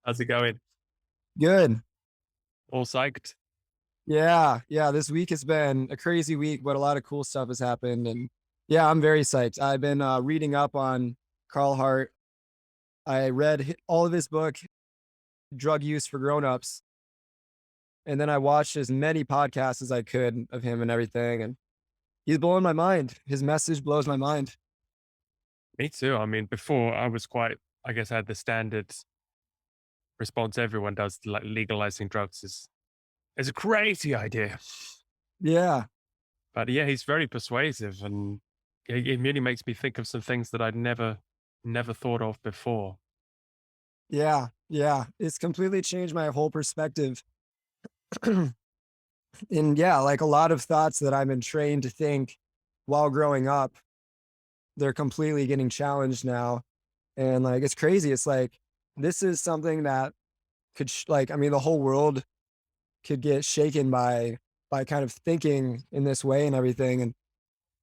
How's it going? Good. All psyched? Yeah. Yeah. This week has been a crazy week, but a lot of cool stuff has happened. And yeah, I'm very psyched. I've been reading up on Carl Hart. I read all of his book, Drug Use for Grownups. And then I watched as many podcasts as I could of him and everything. And he's blowing my mind. His message blows my mind. Me too. I mean, before I was quite, I guess I had the standard response everyone does, like legalizing drugs is a crazy idea. Yeah. But yeah, he's very persuasive and it really makes me think of some things that I'd never thought of before. Yeah. Yeah. It's completely changed my whole perspective. And yeah, like a lot of thoughts that I've been trained to think while growing up, they're completely getting challenged now. And like, it's crazy. It's like, this is something that could, like, I mean, the whole world could get shaken by kind of thinking in this way and everything.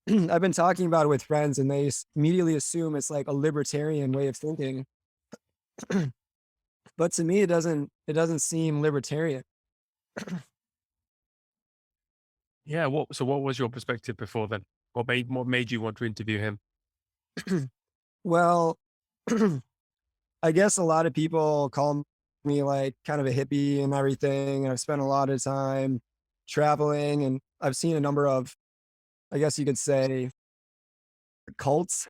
And I've been talking about it with friends and they immediately assume it's like a libertarian way of thinking. But to me, it doesn't seem libertarian. Yeah. So what was your perspective before then? What made you want to interview him? Well, I guess a lot of people call me like kind of a hippie and everything. And I've spent a lot of time traveling and I've seen a number of, I guess you could say, cults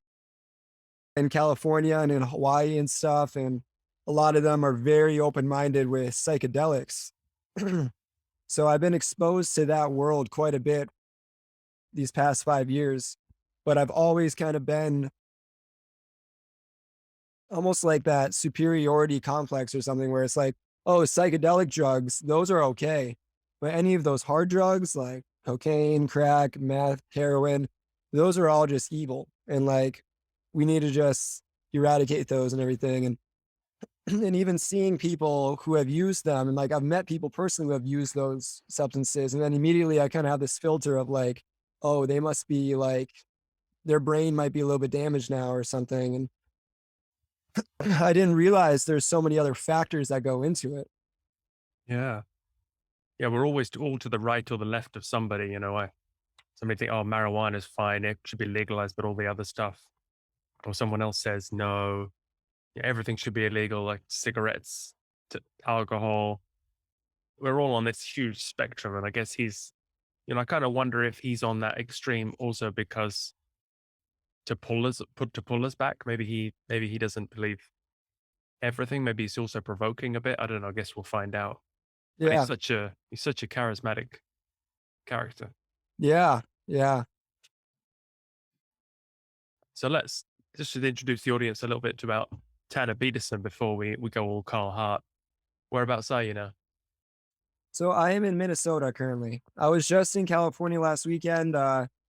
in California and in Hawaii and stuff. And a lot of them are very open minded with psychedelics. So I've been exposed to that world quite a bit these past 5 years, but I've always kind of been almost like that superiority complex or something where it's like, oh, psychedelic drugs, those are okay. But any of those hard drugs like cocaine, crack, meth, heroin, those are all just evil. And like, we need to just eradicate those and everything. And, and even seeing people who have used them, and like, I've met people personally who have used those substances. And then immediately I kind of have this filter of like, oh, they must be like, their brain might be a little bit damaged now or something. And I didn't realize there's so many other factors that go into it. Yeah. Yeah. We're always all to the right or the left of somebody, somebody think, oh, marijuana is fine. It should be legalized, but all the other stuff. Or someone else says, no, yeah, everything should be illegal, like cigarettes to alcohol. We're all on this huge spectrum. And I guess I kind of wonder if he's on that extreme also because to pull us back. Maybe he doesn't believe everything. Maybe he's also provoking a bit. I don't know. I guess we'll find out. But he's Yeah. such a charismatic character. Yeah. Yeah. So let's just to introduce the audience a little bit about Tanner Peterson before we go all Carl Hart. Whereabouts are you now? So I am in Minnesota currently. I was just in California last weekend.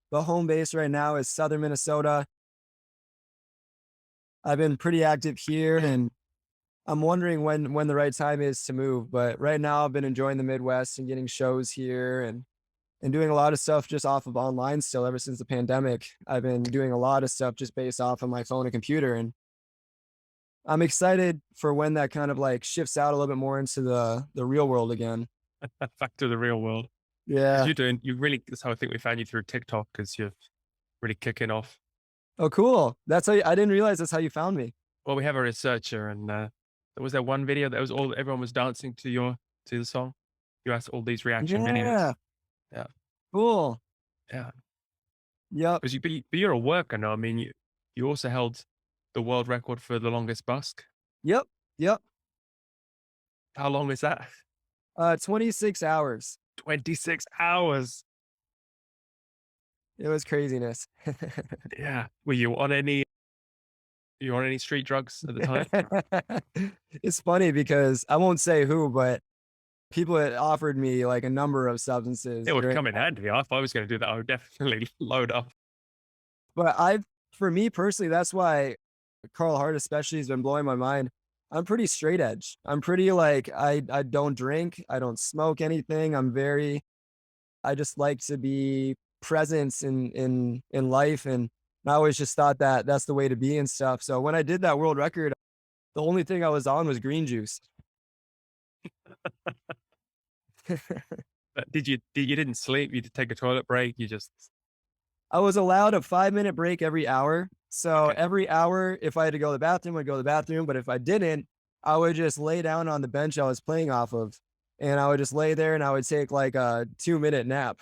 The home base right now is Southern Minnesota. I've been pretty active here and I'm wondering when the right time is to move. But right now I've been enjoying the Midwest and getting shows here and doing a lot of stuff just off of online still ever since the pandemic. I've been doing a lot of stuff just based off of my phone and computer. And I'm excited for when that kind of like shifts out a little bit more into the real world again. Back to the real world. Because Yeah. that's how I think we found you through TikTok because you're really kicking off. Oh, cool. That's how I didn't realize that's how you found me. Well, we have a researcher and there was that one video that was everyone was dancing to the song. You asked all these reaction videos. Yeah. Yeah. Cool. Yeah. Yep. Because you're a worker now. I mean, you also held the world record for the longest busk. Yep. Yep. How long is that? 26 hours. 26 hours. It was craziness. Yeah. Were you on any street drugs at the time? It's funny because I won't say who, but people had offered me like a number of substances It would during come in that. handy. If I was going to do that, I would definitely load up. But for me personally, that's why Carl Hart especially has been blowing my mind. I'm pretty straight edge. I'm pretty like I don't drink, I don't smoke anything. I just like to be presence in life, and I always just thought that that's the way to be and stuff. So when I did that world record, the only thing I was on was green juice. But you didn't sleep? You did take a toilet break? You just I was allowed a 5-minute break every hour. So okay. every hour, if I had to go to the bathroom, I'd go to the bathroom. But if I didn't, I would just lay down on the bench I was playing off of. And I would just lay there and I would take like a 2-minute nap.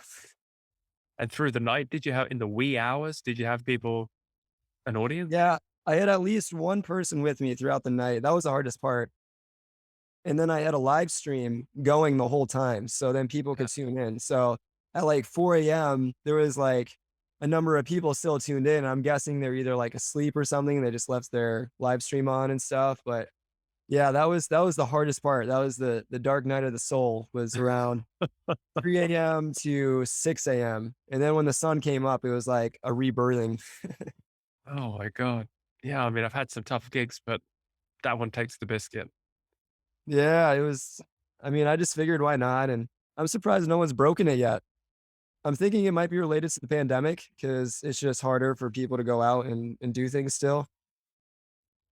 And through the night, did you have in the wee hours, did you have people an audience? Yeah, I had at least one person with me throughout the night. That was the hardest part. And then I had a live stream going the whole time, so then people Yeah. could tune in. So at like 4 AM, there was like a number of people still tuned in. I'm guessing they're either like asleep or something. They just left their live stream on and stuff. But yeah, that was the hardest part. That was the dark night of the soul was around 3 AM to 6 AM. And then when the sun came up, it was like a rebirthing. Oh my god. Yeah, I mean, I've had some tough gigs, but that one takes the biscuit. Yeah, it was I mean, I just figured why not, and I'm surprised no one's broken it yet. I'm thinking it might be related to the pandemic because it's just harder for people to go out and do things still.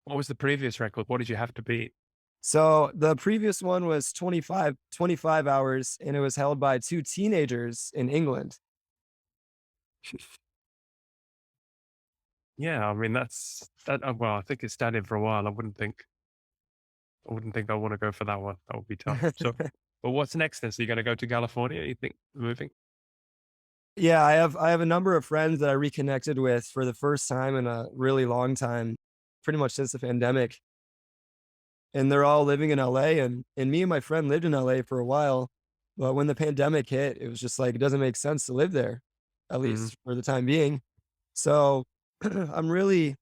What was the previous record? What did you have to beat? So the previous one was 25 hours, and it was held by 2 teenagers in England. Yeah, I mean, that's that well, I think it's standing for a while. I wouldn't think I wanna go for that one. That would be tough. So, but what's next then? So you're gonna go to California, you think, moving? Yeah, I have a number of friends that I reconnected with for the first time in a really long time, pretty much since the pandemic, and they're all living in LA, and me and my friend lived in LA for a while, but when the pandemic hit, it was just like, it doesn't make sense to live there, at Mhm. least for the time being. So, I'm really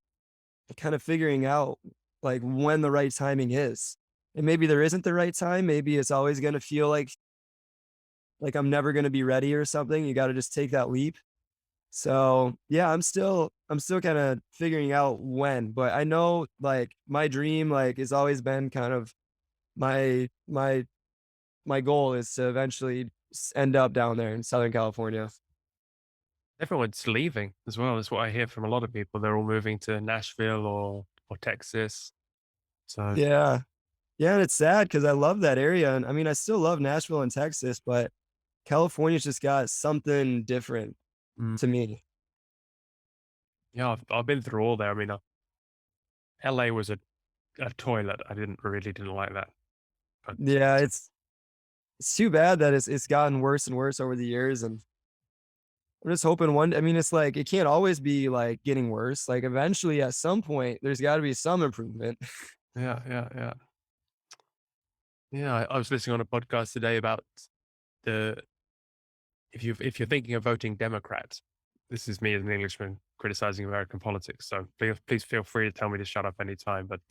kind of figuring out, like, when the right timing is, and maybe there isn't the right time, maybe it's always gonna feel like I'm never gonna be ready or something, you gotta just take that leap. So, yeah, I'm still kinda figuring out when, but I know, like, my dream, like, has always been kind of my goal is to eventually end up down there in Southern California. Everyone's leaving as well. That's what I hear from a lot of people. They're all moving to Nashville or Texas. So, Yeah. Yeah, and it's sad because I love that area, and I mean, I still love Nashville and Texas, but California's just got something different mm, to me. yeah, I've been through all there. I mean, LA was a toilet. I didn't like that. But Yeah, it's too bad that it's gotten worse and worse over the years, and I'm just hoping one I mean, it's like, it can't always be, like, getting worse, like, eventually, at some point, there's gotta be some improvement. yeah, yeah, yeah. Yeah, I was listening on a podcast today about the if you're thinking of voting Democrat, this is me as an Englishman criticizing American politics. So please feel free to tell me to shut up anytime. But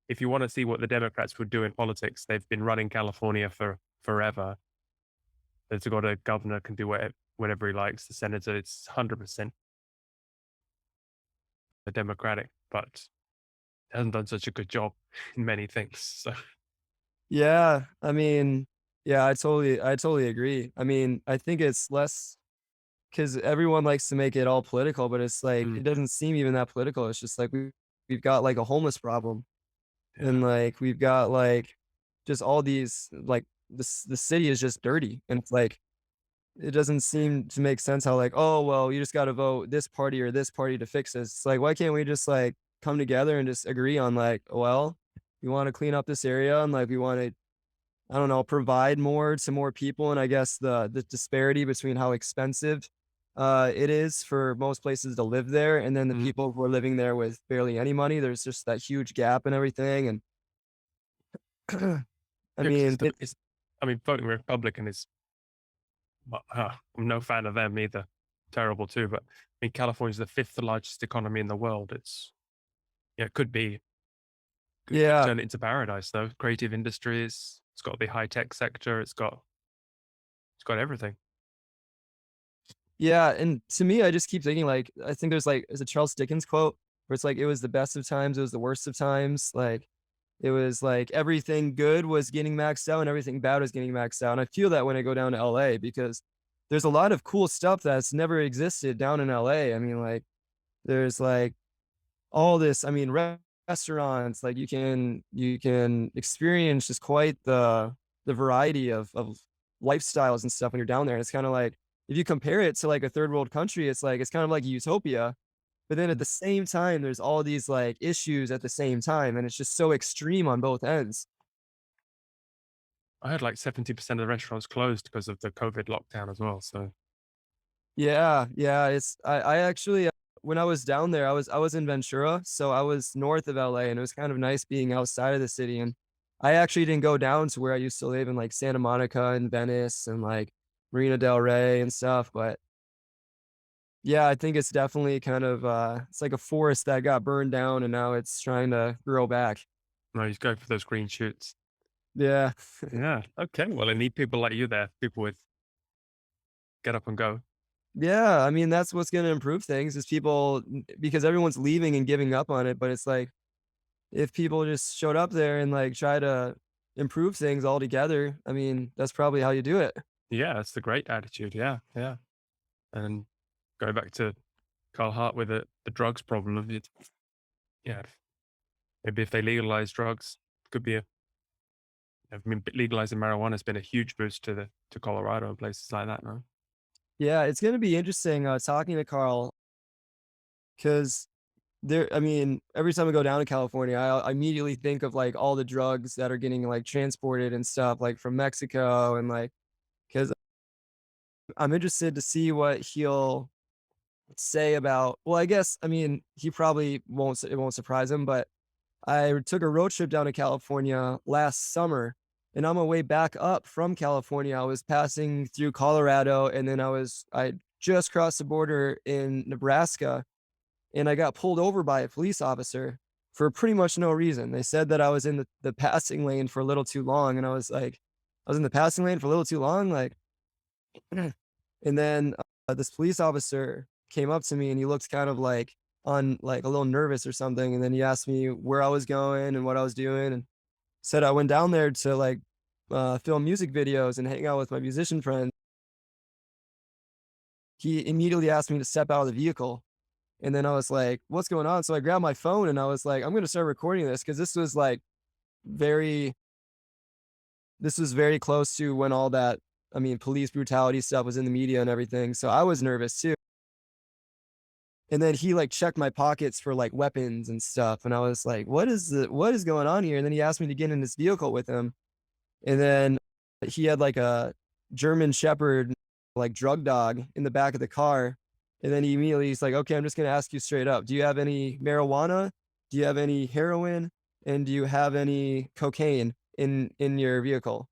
if you want to see what the Democrats would do in politics, they've been running California for forever. They've got a governor can do whatever he likes. The senator, it's 100% the Democratic, but hasn't done such a good job in many things. So Yeah, I mean, yeah, I totally agree. I mean, I think it's less because everyone likes to make it all political, but it's like, mm, it doesn't seem even that political, it's just like we've got, like, a homeless problem, yeah, and, like, we've got, like, just all these, like, the city is just dirty, and it's like, it doesn't seem to make sense how, like, "Oh, well, you just gotta vote this party or this party to fix this." It's like, why can't we just, like, come together and just agree on, like, well, we wanna clean up this area and, like, we wanna, I don't know, provide more to more people, and I guess the disparity between how expensive, it is for most places to live there, and then the mm, people who are living there with barely any money, there's just that huge gap and everything, and I yeah. Because mean, it I mean, voting Republican is I'm no fan of them either. Terrible too. But I mean, California's the fifth largest economy in the world. Yeah, it could yeah. turn it into paradise though. Creative industries. It's got the high tech sector. It's got everything. Yeah, and to me, I just keep thinking, like, I think there's a Charles Dickens quote where it's like, "It was the best of times, it was the worst of times." Like, it was like everything good was getting maxed out and everything bad was getting maxed out, and I feel that when I go down to LA because there's a lot of cool stuff that's never existed down in LA. I mean, like, there's, like, all this I mean, restaurants, like you can experience just quite the variety of lifestyles and stuff when you're down there. And it's kind of like if you compare it to like a third world country, it's like it's kind of like utopia. But then at the same time, there's all these like issues at the same time, and it's just so extreme on both ends. I heard like 70% of the restaurants closed because of the COVID lockdown as well. So Yeah, yeah, I actually when I was down there, I was in Ventura, so I was north of LA, and it was kind of nice being outside of the city. And I actually didn't go down to where I used to live in like Santa Monica and Venice and like Marina del Rey and stuff. But yeah, I think it's definitely kind of it's like a forest that got burned down and now it's trying to grow back. no, you go for those green shoots. Yeah. Yeah. Okay. Well, I need people like you there, people with get up and go. Yeah, I mean, that's what's gonna improve things is people because everyone's leaving and giving up on it, but it's like if people just showed up there and like try to improve things all together, I mean, that's probably how you do it. Yeah, that's the great attitude. Yeah. Yeah. And go back to Carl Hart with the drugs problem of it. Yeah. Maybe if they legalize drugs, could be a, I mean, legalizing marijuana has been a huge boost to Colorado and places like that. No. Yeah, it's gonna be interesting talking to Carl because there I mean, every time I go down to California, I immediately think of like all the drugs that are getting like transported and stuff like from Mexico and like because I'm interested to see what he'll say about well, I guess I mean he probably won't it won't surprise him, but I took a road trip down to California last summer, and on my way back up from California, I was passing through Colorado, and then I just crossed the border in Nebraska, and I got pulled over by a police officer for pretty much no reason. They said that I was in the passing lane for a little too long, and I was like, I was in the passing lane for a little too long, like, and then this police officer came up to me, and he looked kind of like on like a little nervous or something, and then he asked me where I was going and what I was doing, and said I went down there to like film music videos and hang out with my musician friends. He immediately asked me to step out of the vehicle. And then I was like, what's going on? So I grabbed my phone and I was like, I'm going to start recording this because this was like very, this was very close to when all that, I mean, police brutality stuff was in the media and everything. So I was nervous too. And then he like checked my pockets for like weapons and stuff. And I was like, what is going on here? And then he asked me to get in this vehicle with him. And then he had like a German Shepherd, like drug dog in the back of the car. And then he immediately he's like, okay, I'm just going to ask you straight up. Do you have any marijuana? Do you have any heroin? And do you have any cocaine in your vehicle?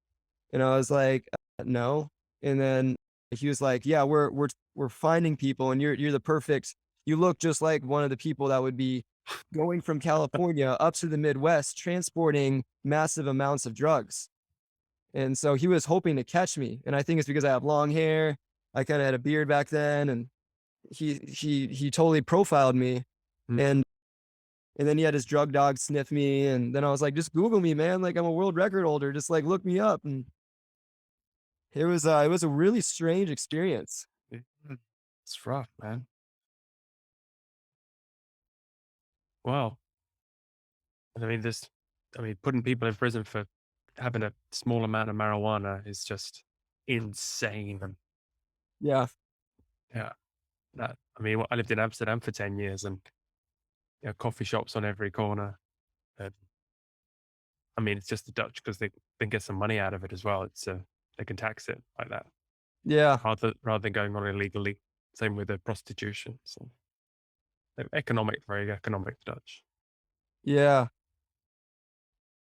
And I was like, no. And then he was like, yeah, we're finding people and you're the perfect, you look just like one of the people that would be going from California up to the Midwest transporting massive amounts of drugs. And so he was hoping to catch me, and I think it's because I have long hair. I kinda had a beard back then, and he totally profiled me, Mm. and and then he had his drug dog sniff me, and then I was like, "Just Google me, man, like, I'm a world record holder, just, like, look me up," and it was a really strange experience. Yeah. It's rough, man. Wow. And I mean, this, I mean, putting people in prison for having a small amount of marijuana is just insane. And Yeah. yeah, that, I mean, I lived in Amsterdam for 10 years and coffee shops on every corner. And I mean, it's just the Dutch because they get some money out of it as well. It's they can tax it like that Yeah. rather than going on illegally. Same with the prostitution. So they're economic, very economic Dutch. Yeah.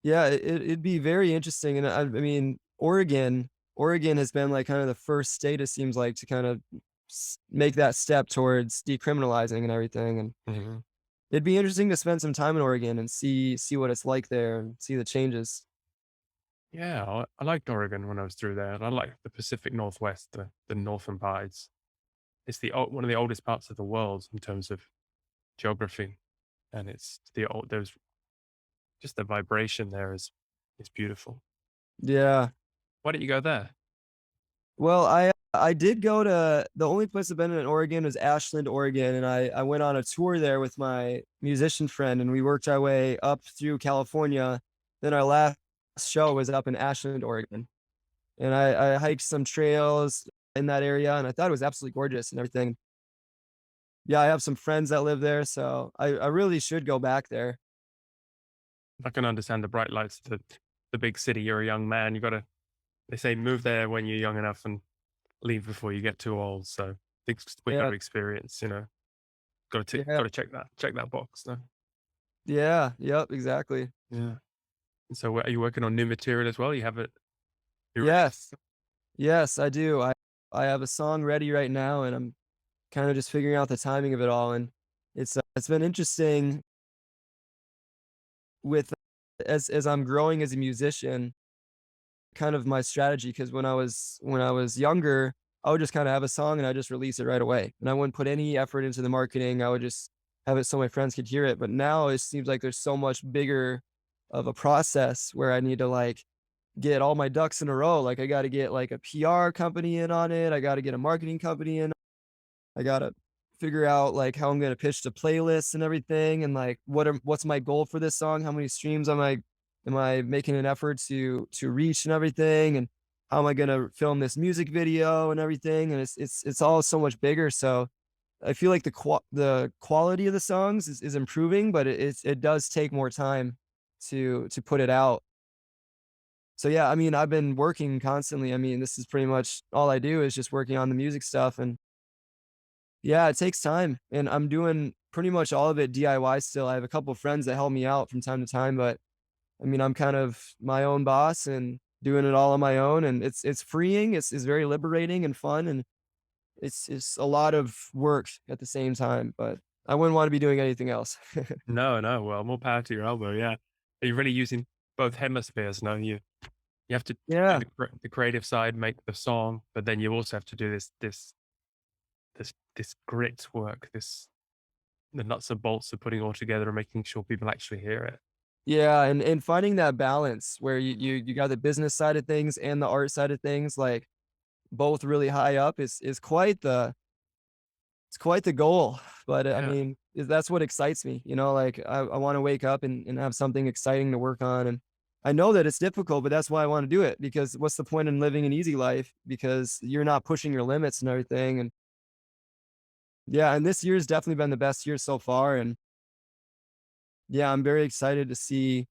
Yeah, it'd be very interesting, and I mean, Oregon has been, like, kinda the first state, it seems like, to kind of make that step towards decriminalizing and everything, and Mhm. it'd be interesting to spend some time in Oregon and see what it's like there and see the changes. Yeah, I liked Oregon when I was through there, and I like the Pacific Northwest, the northern parts. It's one of the oldest parts of the world in terms of geography, and it's there's just the vibration there is beautiful. Yeah. Why don't you go there? Well, I did go to the only place I've been in Oregon was Ashland, Oregon, and I went on a tour there with my musician friend, and we worked our way up through California. Then our last show was up in Ashland, Oregon, and I hiked some trails in that area, and I thought it was absolutely gorgeous and everything. Yeah, I have some friends that live there, so I really should go back there. I can understand the bright lights of the big city. You're a young man. You got to, they say, move there when you're young enough and leave before you get too old. So I think we got Yeah, to experience, yeah, got to check that box. No? yeah, yep, exactly. Yeah. And so are you working on new material as well? You have it, you ready? Yes, yes, I do. I have a song ready right now, and I'm kind of just figuring out the timing of it all, and it's been interesting with as I'm growing as a musician, kind of my strategy. Because when I was younger, I would just kinda have a song and I just release it right away, and I wouldn't put any effort into the marketing. I would just have it so my friends could hear it. But now it seems like there's so much bigger of a process where I need to, like, get all my ducks in a row. Like, I gotta get, like, a PR company in on it, I gotta get a marketing company in, I gotta figure out, like, how I'm gonna pitch the playlists and everything, and, like, what's my goal for this song? How many streams am I making an effort to reach and everything, and how am I gonna film this music video and everything, and it's all so much bigger. So I feel like the quality of the songs is improving, but it does take more time to put it out. So, yeah, I mean, I've been working constantly. I mean, this is pretty much all I do is just working on the music stuff, and yeah, it takes time, and I'm doing pretty much all of it DIY still. I have a couple friends that help me out from time to time, but I mean, I'm kind of my own boss and doing it all on my own, and it's freeing. It's very liberating and fun, and it's a lot of work at the same time, but I wouldn't want to be doing anything else. No, no. Well, more power to your elbow. Yeah. Are you really using both hemispheres? No, you have to do Yeah. the creative side, make the song, but then you also have to do this grit work, the nuts and bolts of putting it all together and making sure people actually hear it. Yeah, and finding that balance where you got the business side of things and the art side of things, like, both really high up is quite the goal. But, I Yeah. mean, that's what excites me, like, I wanna wake up and have something exciting to work on, and I know that it's difficult, but that's why I wanna do it, because what's the point in living an easy life, because you're not pushing your limits and everything. And yeah, and this year's definitely been the best year so far, and yeah, I'm very excited to see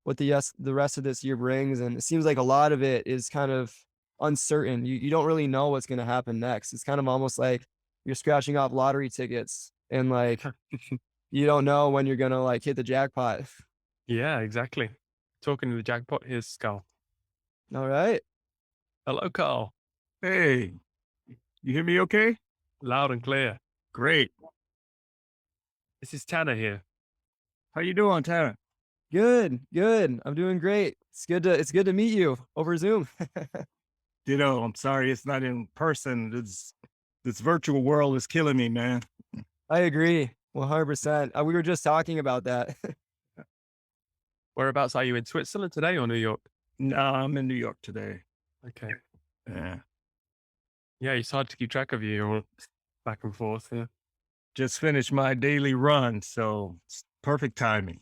what the rest of this year brings. And it seems like a lot of it is kind of uncertain. You don't really know what's gonna happen next. It's kind of almost like you're scratching off lottery tickets, and, like, you don't know when you're gonna, like, hit the jackpot. Yeah, exactly. Talking to the jackpot, here's Skull. Alright. Hello, Carl. Hey, you hear me okay? Loud and clear. Great. This is Tanner here. How you doing, Tanner? Good, good. I'm doing great. It's good to meet you over Zoom. I'm sorry it's not in person. This virtual world is killing me, man. I agree, 100%. We were just talking about that. Whereabouts are you, in Switzerland today or New York? No, I'm in New York today. Okay. Yeah. Yeah, it's hard to keep track of you. You're back and forth. Yeah. Just finished my daily run, so it's perfect timing.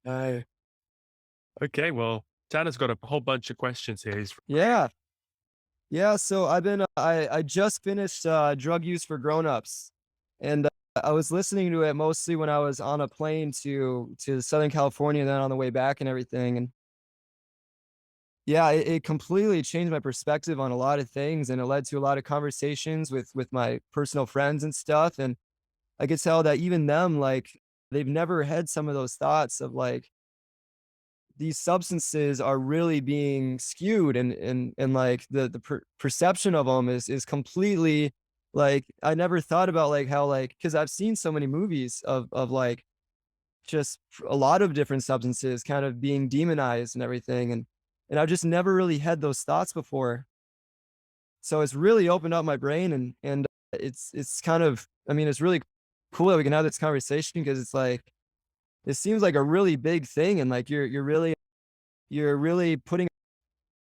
I Okay, well, Tanner's got a whole bunch of questions here. Yeah. Yeah, so I just finished, Drug Use for Grownups, and, I was listening to it mostly when I was on a plane to Southern California, and then on the way back and everything. And yeah, it completely changed my perspective on a lot of things, and it led to a lot of conversations with my personal friends and stuff. And I could tell that even them, like, they've never had some of those thoughts of, like, these substances are really being skewed, and like, the perception of them is completely, like, I never thought about, like, how, like, because I've seen so many movies of, like, just a lot of different substances kind of being demonized and everything, and I've just never really had those thoughts before. So it's really opened up my brain, and it's kind of, I mean, it's really cool that we can have this conversation, because it's like, it seems like a really big thing, and, like, you're really putting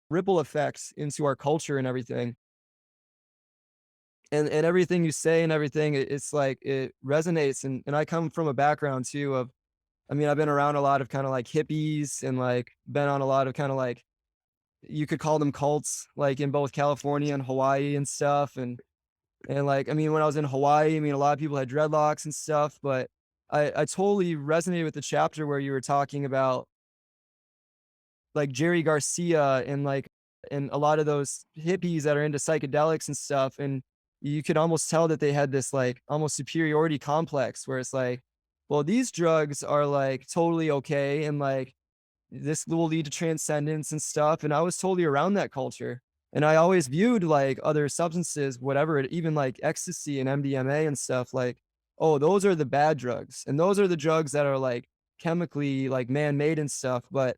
ripple effects into our culture and everything. and everything you say and everything, it's like it resonates. And I come from a background too of, I mean, I've been around a lot of kind of like hippies and like been on a lot of kind of like, you could call them cults, like in both California and Hawaii and stuff. And like, I mean, when I was in Hawaii, I mean, a lot of people had dreadlocks and stuff, but I totally resonated with the chapter where you were talking about like Jerry Garcia and like, and a lot of those hippies that are into psychedelics and stuff. And you could almost tell that they had this like almost superiority complex where it's like, well, these drugs are like totally okay. And like, this will lead to transcendence and stuff. And I was totally around that culture. And I always viewed like other substances, whatever, even like ecstasy and MDMA and stuff, like, oh, those are the bad drugs. And those are the drugs that are like chemically like man-made and stuff. But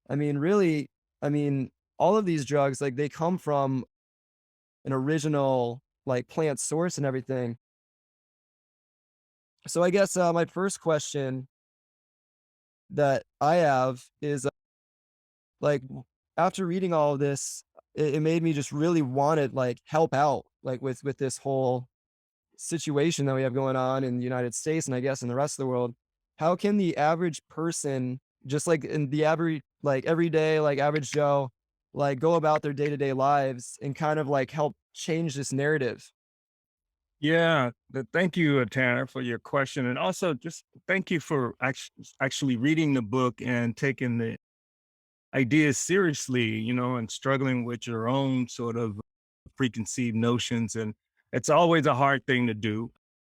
I mean, really, I mean, all of these drugs, like they come from an original like plant source and everything. So I guess my first question that I have is like after reading all of this, it made me just really want to like help out like with this whole situation that we have going on in the United States and I guess in the rest of the world. How can the average person, just like in the average like everyday like average Joe, like go about their day-to-day lives and kind of like help change this narrative? Yeah, thank you, Tanner, for your question. And also just thank you for actually reading the book and taking the ideas seriously, and struggling with your own sort of preconceived notions. And it's always a hard thing to do.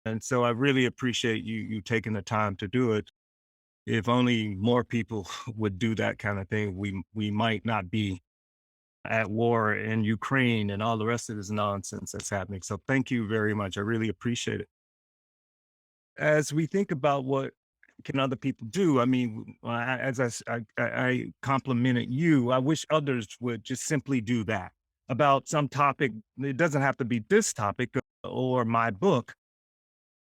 And so I really appreciate you taking the time to do it. If only more people would do that kind of thing, we might not be at war in Ukraine and all the rest of this nonsense that's happening. So thank you very much. I really appreciate it. As we think about what can other people do, I mean, as I complimented you, I wish others would just simply do that about some topic. It doesn't have to be this topic or my book.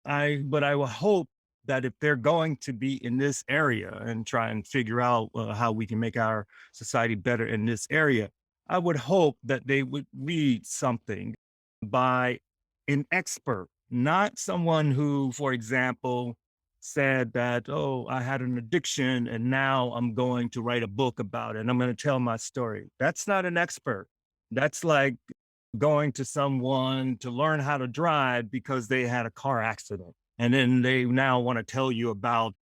But I will hope that if they're going to be in this area and try and figure out how we can make our society better in this area, I would hope that they would read something by an expert, not someone who, for example, said that, oh, I had an addiction and now I'm going to write a book about it and I'm going to tell my story. That's not an expert. That's like going to someone to learn how to drive because they had a car accident. And then they now want to tell you about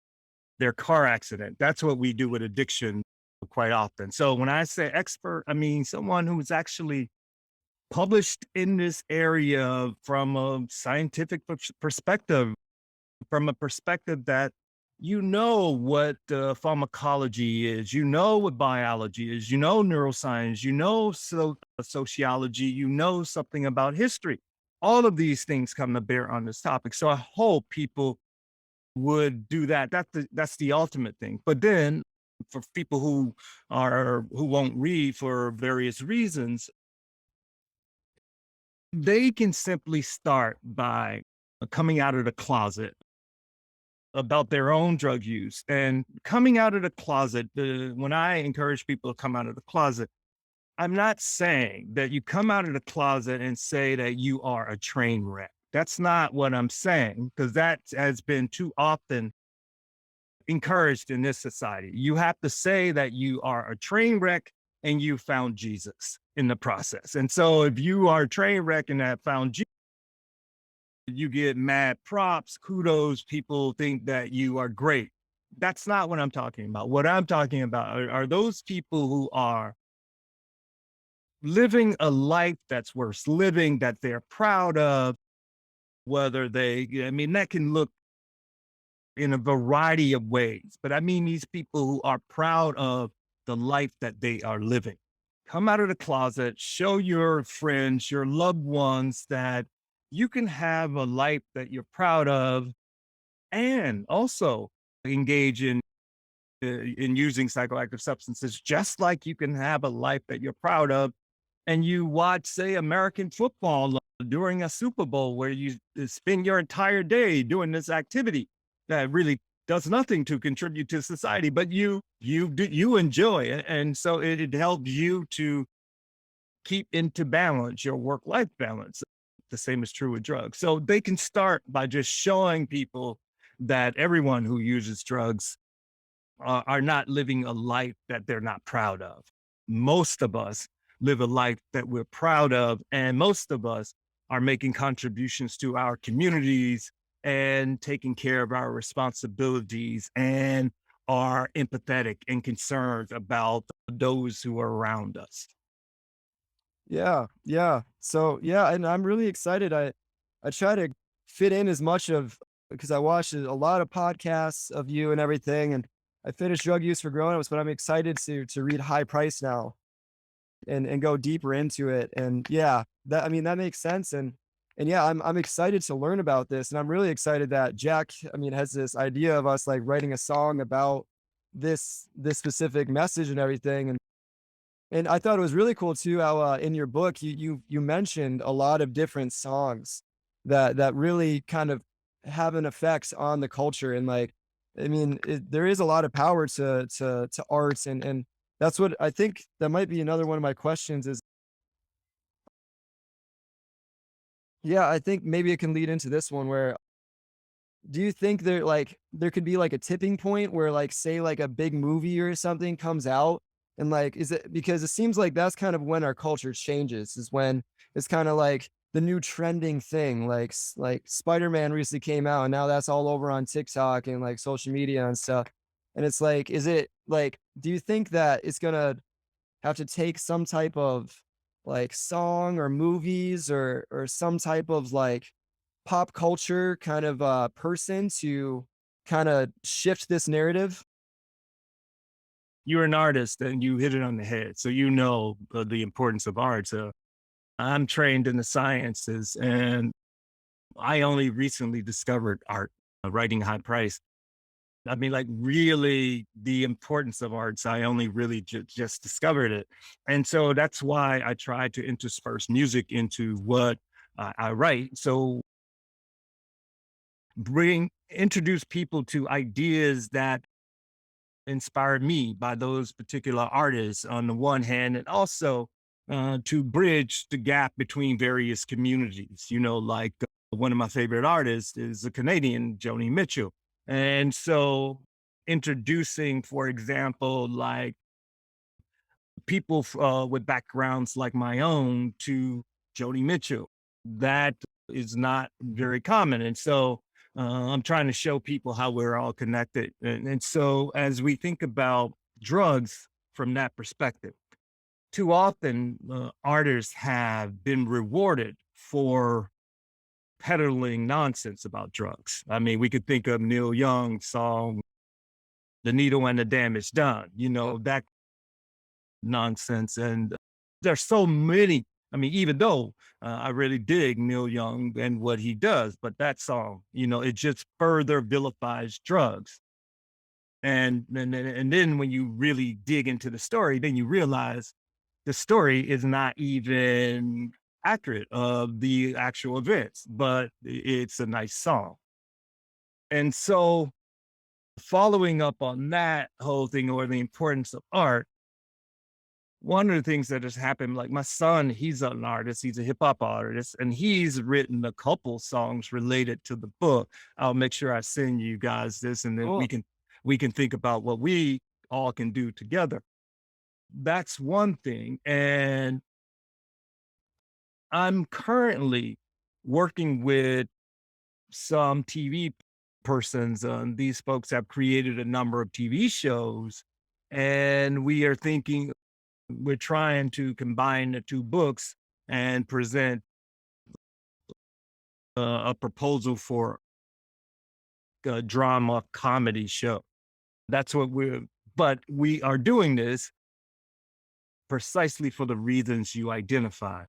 their car accident. That's what we do with addiction quite often. So when I say expert, I mean someone who's actually published in this area from a scientific perspective, from a perspective that what pharmacology is, what biology is, neuroscience, sociology, something about history. All of these things come to bear on this topic. So I hope people would do that. That's the ultimate thing. But then for people who won't read for various reasons, they can simply start by coming out of the closet about their own drug use. And coming out of the closet, when I encourage people to come out of the closet, I'm not saying that you come out of the closet and say that you are a train wreck. That's not what I'm saying, because that has been too often encouraged in this society. You have to say that you are a train wreck and you found Jesus in the process. And so if you are a train wreck and have found Jesus, you get mad props, kudos, people think that you are great. That's not what I'm talking about. What I'm talking about are those people who are living a life that's worth living, that they're proud of, that can look in a variety of ways. But I mean, these people who are proud of the life that they are living. Come out of the closet, show your friends, your loved ones that you can have a life that you're proud of, and also engage in using psychoactive substances, just like you can have a life that you're proud of. And you watch, say, American football during a Super Bowl where you spend your entire day doing this activity that really does nothing to contribute to society, but you enjoy it. And so it helps you to keep into balance your work-life balance. The same is true with drugs. So they can start by just showing people that everyone who uses drugs are not living a life that they're not proud of. Most of us live a life that we're proud of, and most of us are making contributions to our communities and taking care of our responsibilities and are empathetic and concerned about those who are around us. Yeah, yeah. So yeah, and I'm really excited. I try to fit in as much of because I watched a lot of podcasts of you and everything, and I finished Drug Use for Grownups, but I'm excited to read High Price now and go deeper into it. And yeah, that I mean that makes sense. And yeah, I'm excited to learn about this, and I'm really excited that Jack, I mean, has this idea of us like writing a song about this specific message and everything. And I thought it was really cool too how in your book you mentioned a lot of different songs that really kind of have an effect on the culture. And like I mean there is a lot of power to arts. And that's what I think that might be another one of my questions is yeah, I think maybe it can lead into this one where do you think there could be like a tipping point where like say like a big movie or something comes out and like is it because it seems like that's kind of when our culture changes is when it's kind of like the new trending thing like like Spider-Man recently came out and now that's all over on TikTok and like social media and stuff. And it's like is it like do you think that it's gonna have to take some type of like song or movies or some type of like pop culture kind of person to kind of shift this narrative? You're an artist and you hit it on the head. So you know the importance of art. So I'm trained in the sciences and I only recently discovered art, writing High Price. I mean, like really the importance of arts. I only really just discovered it. And so that's why I try to intersperse music into what I write. So introduce people to ideas that inspired me by those particular artists on the one hand, and also to bridge the gap between various communities. You know, like one of my favorite artists is a Canadian, Joni Mitchell. And so introducing, for example, like people with backgrounds like my own to Joni Mitchell, that is not very common. And so I'm trying to show people how we're all connected. And so as we think about drugs from that perspective, too often artists have been rewarded for peddling nonsense about drugs. I mean, we could think of Neil Young's song, The Needle and the Damage Done, you know, that nonsense. And there's so many. I mean, even though I really dig Neil Young and what he does, but that song, you know, it just further vilifies drugs. And then when you really dig into the story, then you realize the story is not even accurate of the actual events, but it's a nice song. And so following up on that whole thing or the importance of art, one of the things that has happened, like my son, he's an artist, he's a hip hop artist, and he's written a couple songs related to the book. I'll make sure I send you guys this, and then Cool. we can think about what we all can do together. That's one thing. And I'm currently working with some TV persons. These folks have created a number of TV shows, and we are thinking we're trying to combine the two books and present a proposal for a drama comedy show. That's what but we are doing this precisely for the reasons you identify.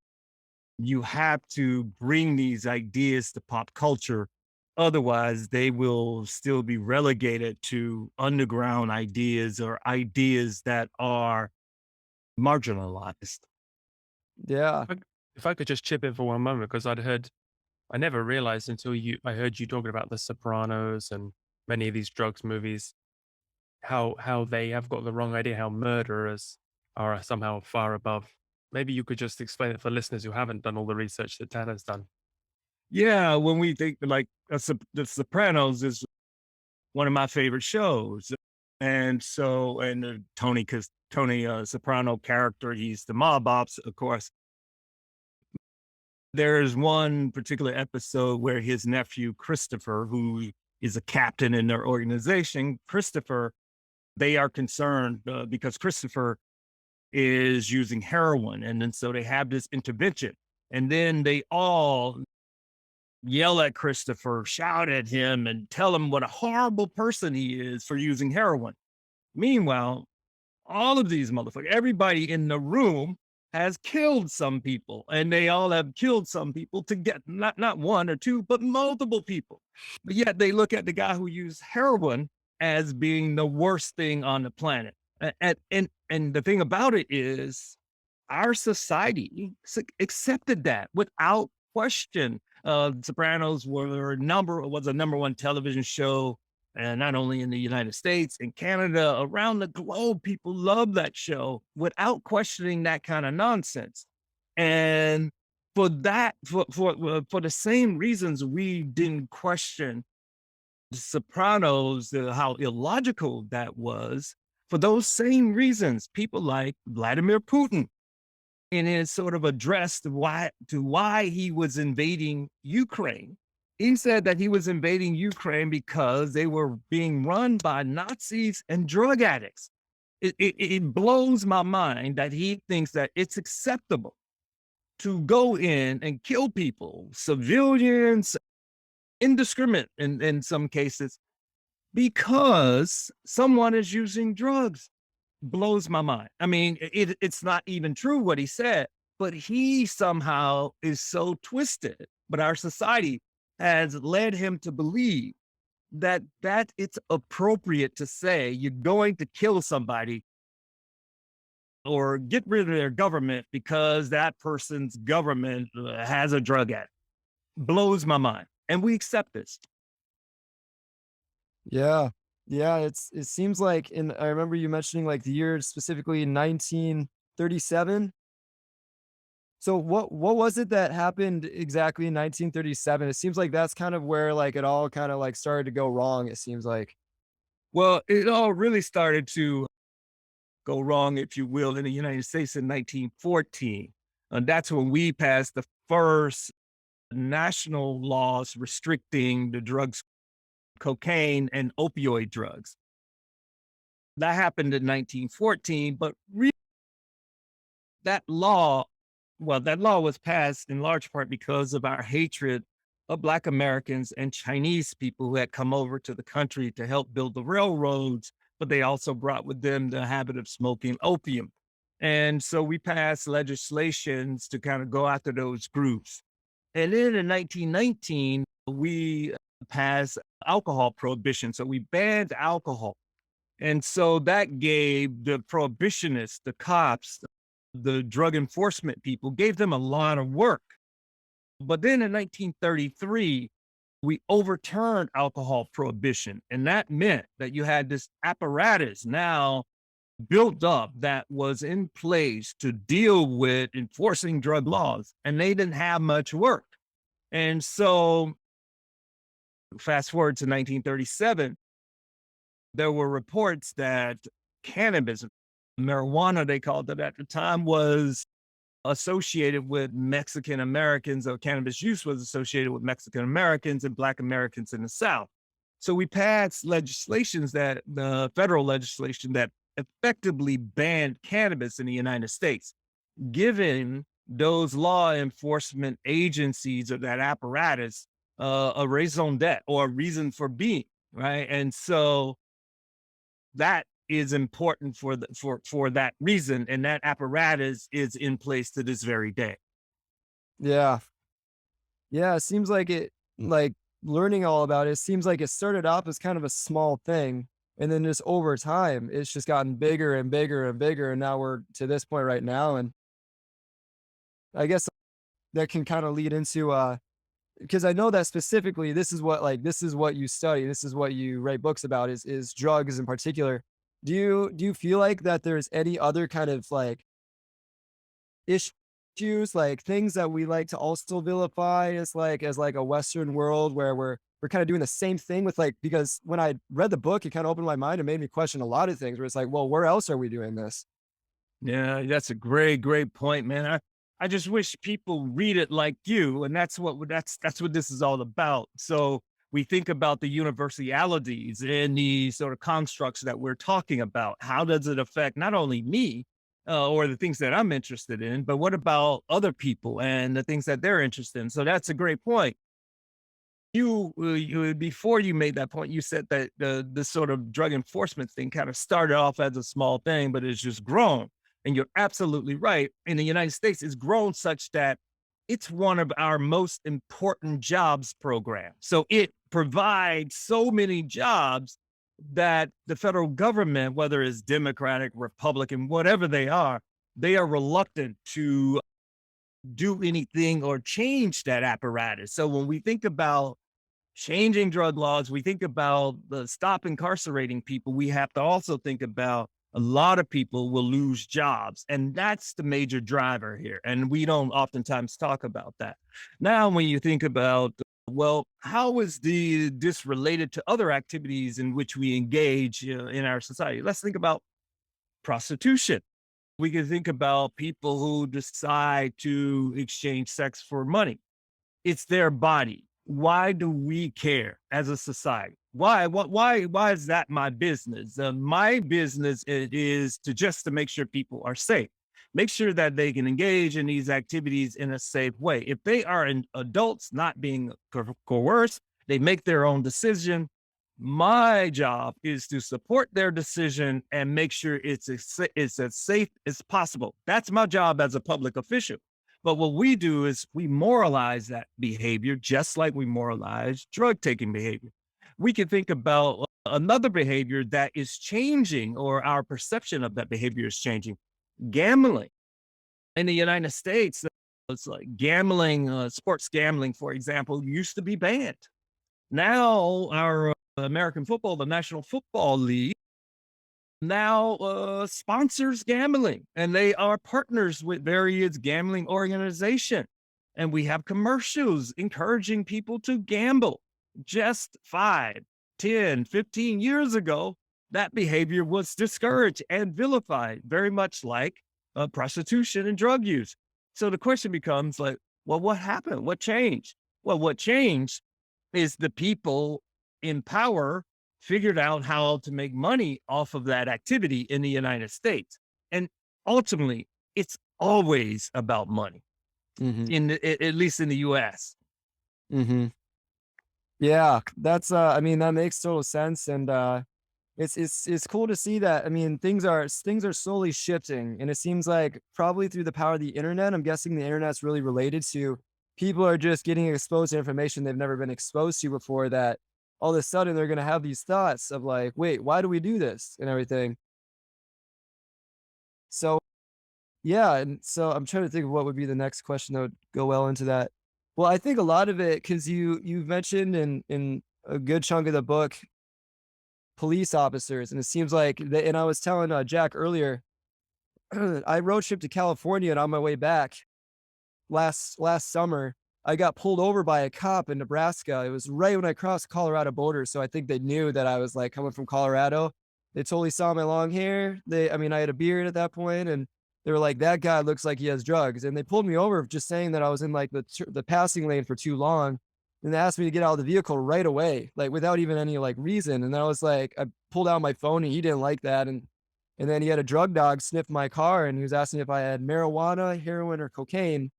You have to bring these ideas to pop culture. Otherwise, they will still be relegated to underground ideas or ideas that are marginalized. Yeah. If I could just chip in for one moment, because I never realized until I heard you talking about The Sopranos and many of these drugs movies, how they have got the wrong idea, how murderers are somehow far above. Maybe you could just explain it for listeners who haven't done all the research that Tanner's done. Yeah, when we think like The Sopranos is one of my favorite shows. And so, and because Tony Soprano character, he's the mob ops, of course. There's one particular episode where his nephew, Christopher, who is a captain in their organization, Christopher, they are concerned because Christopher is using heroin. And then so they have this intervention. And then they all yell at Christopher, shout at him, and tell him what a horrible person he is for using heroin. Meanwhile, all of these motherfuckers, everybody in the room has killed some people, and they all have killed some people to get not one or two, but multiple people. But yet they look at the guy who used heroin as being the worst thing on the planet. And the thing about it is, our society accepted that without question. Sopranos was a number one television show, and not only in the United States, in Canada, around the globe, people love that show without questioning that kind of nonsense. And for that, for the same reasons we didn't question The Sopranos, how illogical that was. For those same reasons, people like Vladimir Putin, in his sort of address to why he was invading Ukraine. He said that he was invading Ukraine because they were being run by Nazis and drug addicts. It blows my mind that he thinks that it's acceptable to go in and kill people, civilians, indiscriminate in some cases, because someone is using drugs. Blows my mind. I mean, it's not even true what he said, but he somehow is so twisted. But our society has led him to believe that it's appropriate to say you're going to kill somebody or get rid of their government because that person's government has a drug addict. Blows my mind. And we accept this. Yeah. Yeah, it seems like I remember you mentioning like the year specifically 1937. So what was it that happened exactly in 1937? It seems like that's kind of where like it all kind of like started to go wrong, it seems like. Well, it all really started to go wrong, if you will, in the United States in 1914. And that's when we passed the first national laws restricting the drugs, cocaine and opioid drugs. That happened in 1914, but really that law was passed in large part because of our hatred of Black Americans and Chinese people who had come over to the country to help build the railroads, but they also brought with them the habit of smoking opium. And so we passed legislations to kind of go after those groups. And then in 1919, we passed alcohol prohibition. So we banned alcohol. And so that gave the prohibitionists, the cops, the drug enforcement people, gave them a lot of work. But then in 1933, we overturned alcohol prohibition. And that meant that you had this apparatus now built up that was in place to deal with enforcing drug laws. And they didn't have much work. And so fast forward to 1937, there were reports that cannabis, marijuana, they called it at the time, was associated with Mexican Americans, or cannabis use was associated with Mexican Americans and Black Americans in the South. So we passed the federal legislation that effectively banned cannabis in the United States, giving those law enforcement agencies or that apparatus a raison d'etre, or a reason for being, right? And so that is important for that reason, and that apparatus is in place to this very day. Yeah. Yeah, it seems like like learning all about it, it seems like it started off as kind of a small thing, and then just over time, it's just gotten bigger and bigger and bigger, and now we're to this point right now. And I guess that can kind of lead into because I know that specifically this is what you study, this is what you write books about, is drugs in particular. Do you feel like that there's any other kind of like issues, like things that we like to also vilify as like a Western world where we're kind of doing the same thing with like, because when I read the book, it kind of opened my mind and made me question a lot of things where it's like, well, where else are we doing this? Yeah, that's a great point, man. I just wish people read it like you, and that's what this is all about. So we think about the universalities and the sort of constructs that we're talking about. How does it affect not only me or the things that I'm interested in, but what about other people and the things that they're interested in? So that's a great point. You before you made that point, you said that the sort of drug enforcement thing kind of started off as a small thing, but it's just grown. And you're absolutely right. In the United States, it's grown such that it's one of our most important jobs programs. So it provides so many jobs that the federal government, whether it's Democratic, Republican, whatever they are reluctant to do anything or change that apparatus. So when we think about changing drug laws, we think about the stop incarcerating people, we have to also think about a lot of people will lose jobs. And that's the major driver here. And we don't oftentimes talk about that. Now, when you think about, well, how is this related to other activities in which we engage in our society? Let's think about prostitution. We can think about people who decide to exchange sex for money. It's their body. Why do we care as a society? Why is that my business? My business is to make sure people are safe, make sure that they can engage in these activities in a safe way. If they are adults not being coerced, they make their own decision. My job is to support their decision and make sure it's as safe as possible. That's my job as a public official. But what we do is we moralize that behavior just like we moralize drug taking behavior. We can think about another behavior that is changing, or our perception of that behavior is changing. Gambling. In the United States, it's like gambling, sports gambling, for example, used to be banned. Now our American football, the National Football League, now sponsors gambling, and they are partners with various gambling organizations. And we have commercials encouraging people to gamble. Just 5, 10, 15 years ago, that behavior was discouraged and vilified, very much like prostitution and drug use. So the question becomes like, well, what happened? What changed? Well, what changed is the people in power figured out how to make money off of that activity in the United States. And ultimately, it's always about money, at least in the US. Mm-hmm. Yeah, that's I mean, that makes total sense. And it's cool to see that. I mean, things are slowly shifting, and it seems like probably through the power of the internet. I'm guessing the internet's really related to people are just getting exposed to information they've never been exposed to before, that all of a sudden they're gonna have these thoughts of like, wait, why do we do this and everything? So yeah, and so I'm trying to think of what would be the next question that would go well into that. Well, I think a lot of it, because you've mentioned in a good chunk of the book police officers, and it seems like and I was telling Jack earlier, I road trip to California, and on my way back last summer, I got pulled over by a cop in Nebraska. It was right when I crossed the Colorado border, so I think they knew that I was like coming from Colorado. They totally saw my long hair. I mean, I had a beard at that point, and they were like, "That guy looks like he has drugs." And they pulled me over just saying that I was in like the passing lane for too long, and they asked me to get out of the vehicle right away, like without even any like reason. And then I was like, I pulled out my phone, and he didn't like that, and then he had a drug dog sniff my car, and he was asking if I had marijuana, heroin, or cocaine.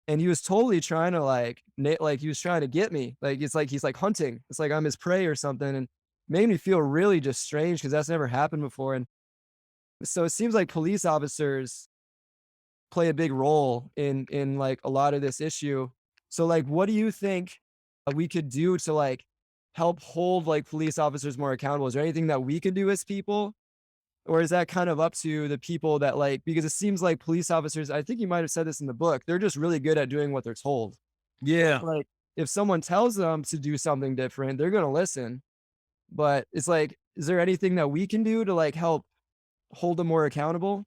And he was totally trying to like he was trying to get me. Like it's like he's like hunting. It's like I'm his prey or something, and made me feel really just strange because that's never happened before. And so it seems like police officers play a big role in like a lot of this issue. So like, what do you think we could do to like help hold like police officers more accountable? Is there anything that we could do as people? Or is that kind of up to the people that like, because it seems like police officers, I think you might have said this in the book, they're just really good at doing what they're told. Yeah. Like if someone tells them to do something different, they're going to listen. But it's like, is there anything that we can do to like help hold them more accountable?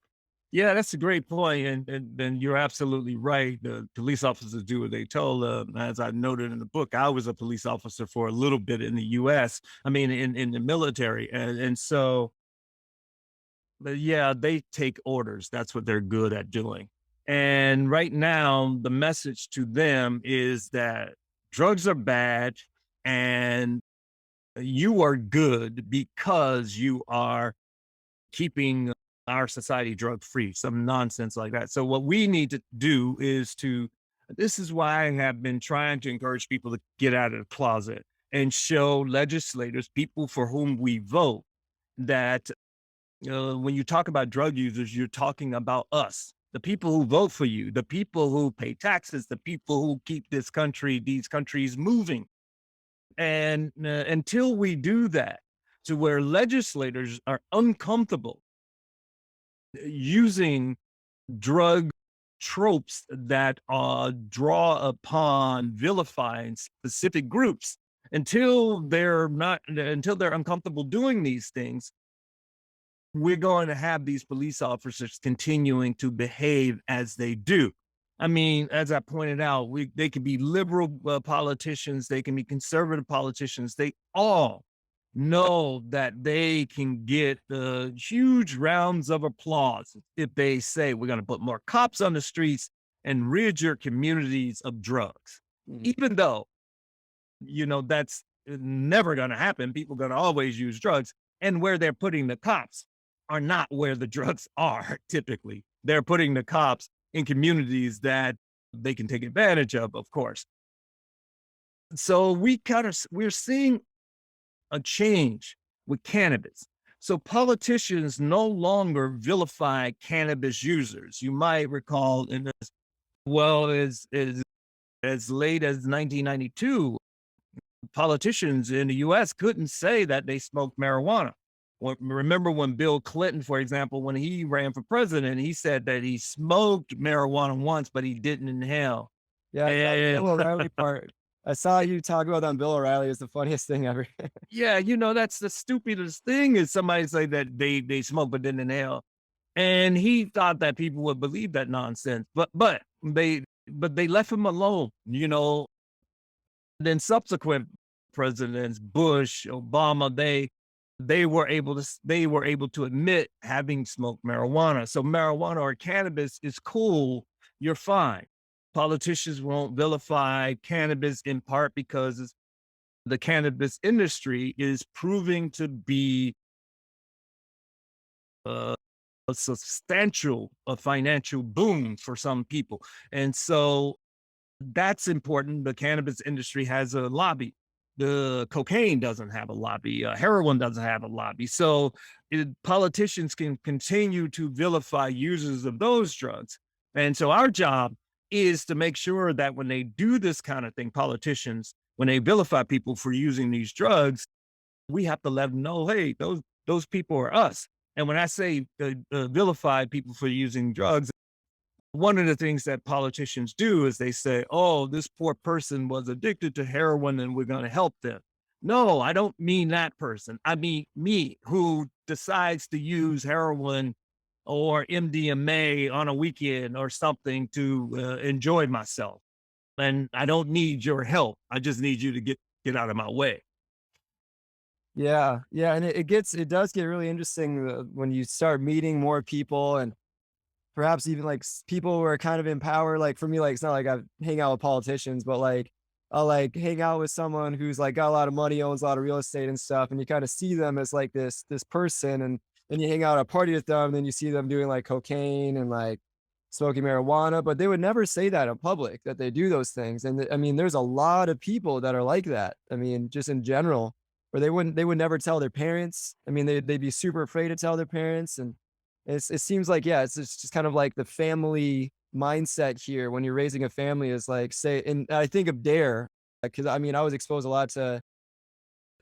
Yeah, that's a great point, and you're absolutely right. The police officers do what they told. As I noted in the book, I was a police officer for a little bit in the U.S. I mean, in the military, and so, but yeah, they take orders. That's what they're good at doing. And right now, the message to them is that drugs are bad, and you are good because you are keeping our society drug free, some nonsense like that. So what we need to do is this is why I have been trying to encourage people to get out of the closet and show legislators, people for whom we vote, that when you talk about drug users, you're talking about us, the people who vote for you, the people who pay taxes, the people who keep these countries moving. And until we do that, to where legislators are uncomfortable using drug tropes that draw upon vilifying specific groups, until they're uncomfortable doing these things, we're going to have these police officers continuing to behave as they do. I mean, as I pointed out, they can be liberal politicians, they can be conservative politicians. They all know that they can get huge rounds of applause if they say, we're going to put more cops on the streets and rid your communities of drugs. Mhm. Even though, that's never going to happen. People are going to always use drugs. And where they're putting the cops are not where the drugs are typically. They're putting the cops in communities that they can take advantage of course. So we're seeing a change with cannabis. So politicians no longer vilify cannabis users. You might recall as late as 1992, politicians in the US couldn't say that they smoked marijuana. Remember when Bill Clinton, for example, when he ran for president, he said that he smoked marijuana once, but he didn't inhale. Yeah, that And Bill O'Reilly part. I saw you talk about that on Bill O'Reilly. It's the funniest thing ever. yeah, that's the stupidest thing is somebody say that they smoke but didn't inhale. And he thought that people would believe that nonsense. But they left him alone. Then subsequent presidents, Bush, Obama, they were able to admit having smoked marijuana. So marijuana or cannabis is cool. You're fine. Politicians won't vilify cannabis in part because the cannabis industry is proving to be uh, a substantial financial boom for some people. And so that's important. The cannabis industry has a lobby. The cocaine doesn't have a lobby. Heroin doesn't have a lobby. So politicians can continue to vilify users of those drugs. And so our job is to make sure that when they do this kind of thing, politicians, when they vilify people for using these drugs, we have to let them know, hey, those people are us. And when I say vilify people for using drugs, one of the things that politicians do is they say, oh, this poor person was addicted to heroin and we're going to help them. No, I don't mean that person. I mean me, who decides to use heroin or MDMA on a weekend or something to enjoy myself. And I don't need your help. I just need you to get out of my way. Yeah, yeah, and it does get really interesting when you start meeting more people and perhaps even like people who are kind of in power. Like for me, like it's not like I hang out with politicians, but like I'll like hang out with someone who's like got a lot of money, owns a lot of real estate and stuff, and you kind of see them as like this person, and then you hang out at a party with them, and then you see them doing like cocaine and like smoking marijuana, but they would never say that in public that they do those things. And I mean, there's a lot of people that are like that. I mean, just in general, where they would never tell their parents. I mean, they'd be super afraid to tell their parents, and it seems like, yeah, it's just kind of like the family mindset here when you're raising a family is like, say, and I think of DARE, because I mean, I was exposed a lot to,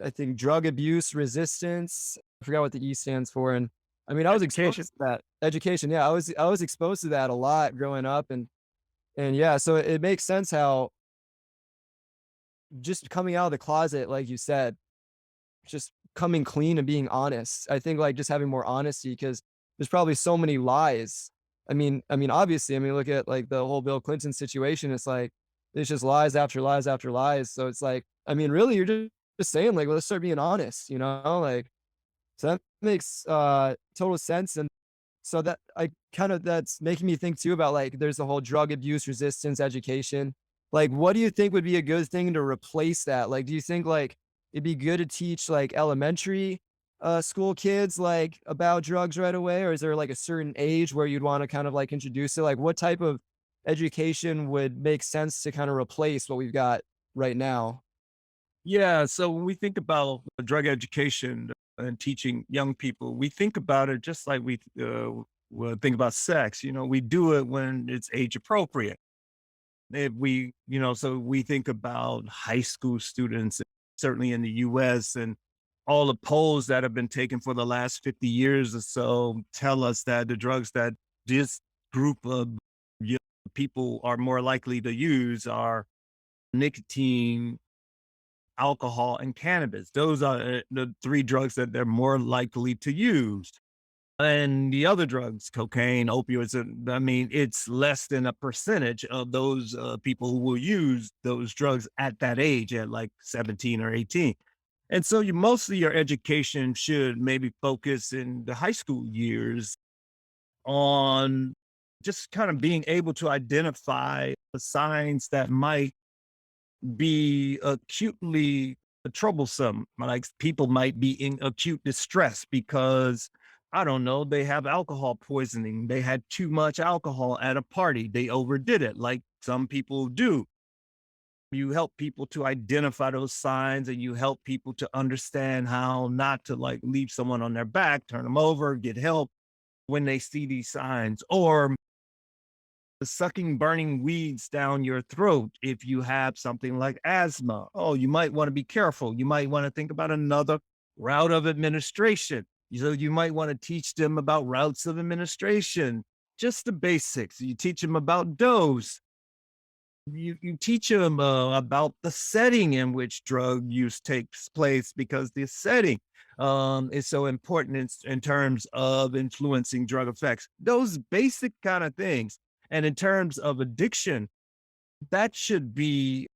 I think, drug abuse resistance. I forgot what the E stands for. And I mean, I was exposed Education. to that education. Yeah, I was exposed to that a lot growing up. And yeah, so it makes sense how just coming out of the closet, like you said, just coming clean and being honest. I think like just having more honesty because there's probably so many lies Obviously, look at like the whole Bill Clinton situation. It's like it's just lies after lies after lies. So it's like, really, you're just saying like, well, let's start being honest, like so that makes total sense. And so that I kind of that's making me think too about like there's the whole drug abuse resistance education. Like, what do you think would be a good thing to replace that? Like, do you think like it'd be good to teach like elementary school kids like about drugs right away? Or is there like a certain age where you'd want to kind of like introduce it? Like, what type of education would make sense to kind of replace what we've got right now? Yeah. So when we think about drug education and teaching young people, we think about it just like we think about sex. We do it when it's age appropriate. If we, so we think about high school students, certainly in the US, and all the polls that have been taken for the last 50 years or so tell us that the drugs that this group of young people are more likely to use are nicotine, alcohol, and cannabis. Those are the three drugs that they're more likely to use. And the other drugs, cocaine, opioids, it's less than a percentage of those people who will use those drugs at that age, at like 17 or 18. And so mostly your education should maybe focus in the high school years on just kind of being able to identify the signs that might be acutely troublesome. Like people might be in acute distress because, I don't know, they have alcohol poisoning. They had too much alcohol at a party. They overdid it, like some people do. You help people to identify those signs, and you help people to understand how not to like leave someone on their back, turn them over, get help when they see these signs, or sucking burning weeds down your throat if you have something like asthma. Oh, you might want to be careful. You might want to think about another route of administration. So you might want to teach them about routes of administration, just the basics. You teach them about dose. You teach them about the setting in which drug use takes place, because the setting is so important in terms of influencing drug effects. Those basic kind of things. And in terms of addiction, that should be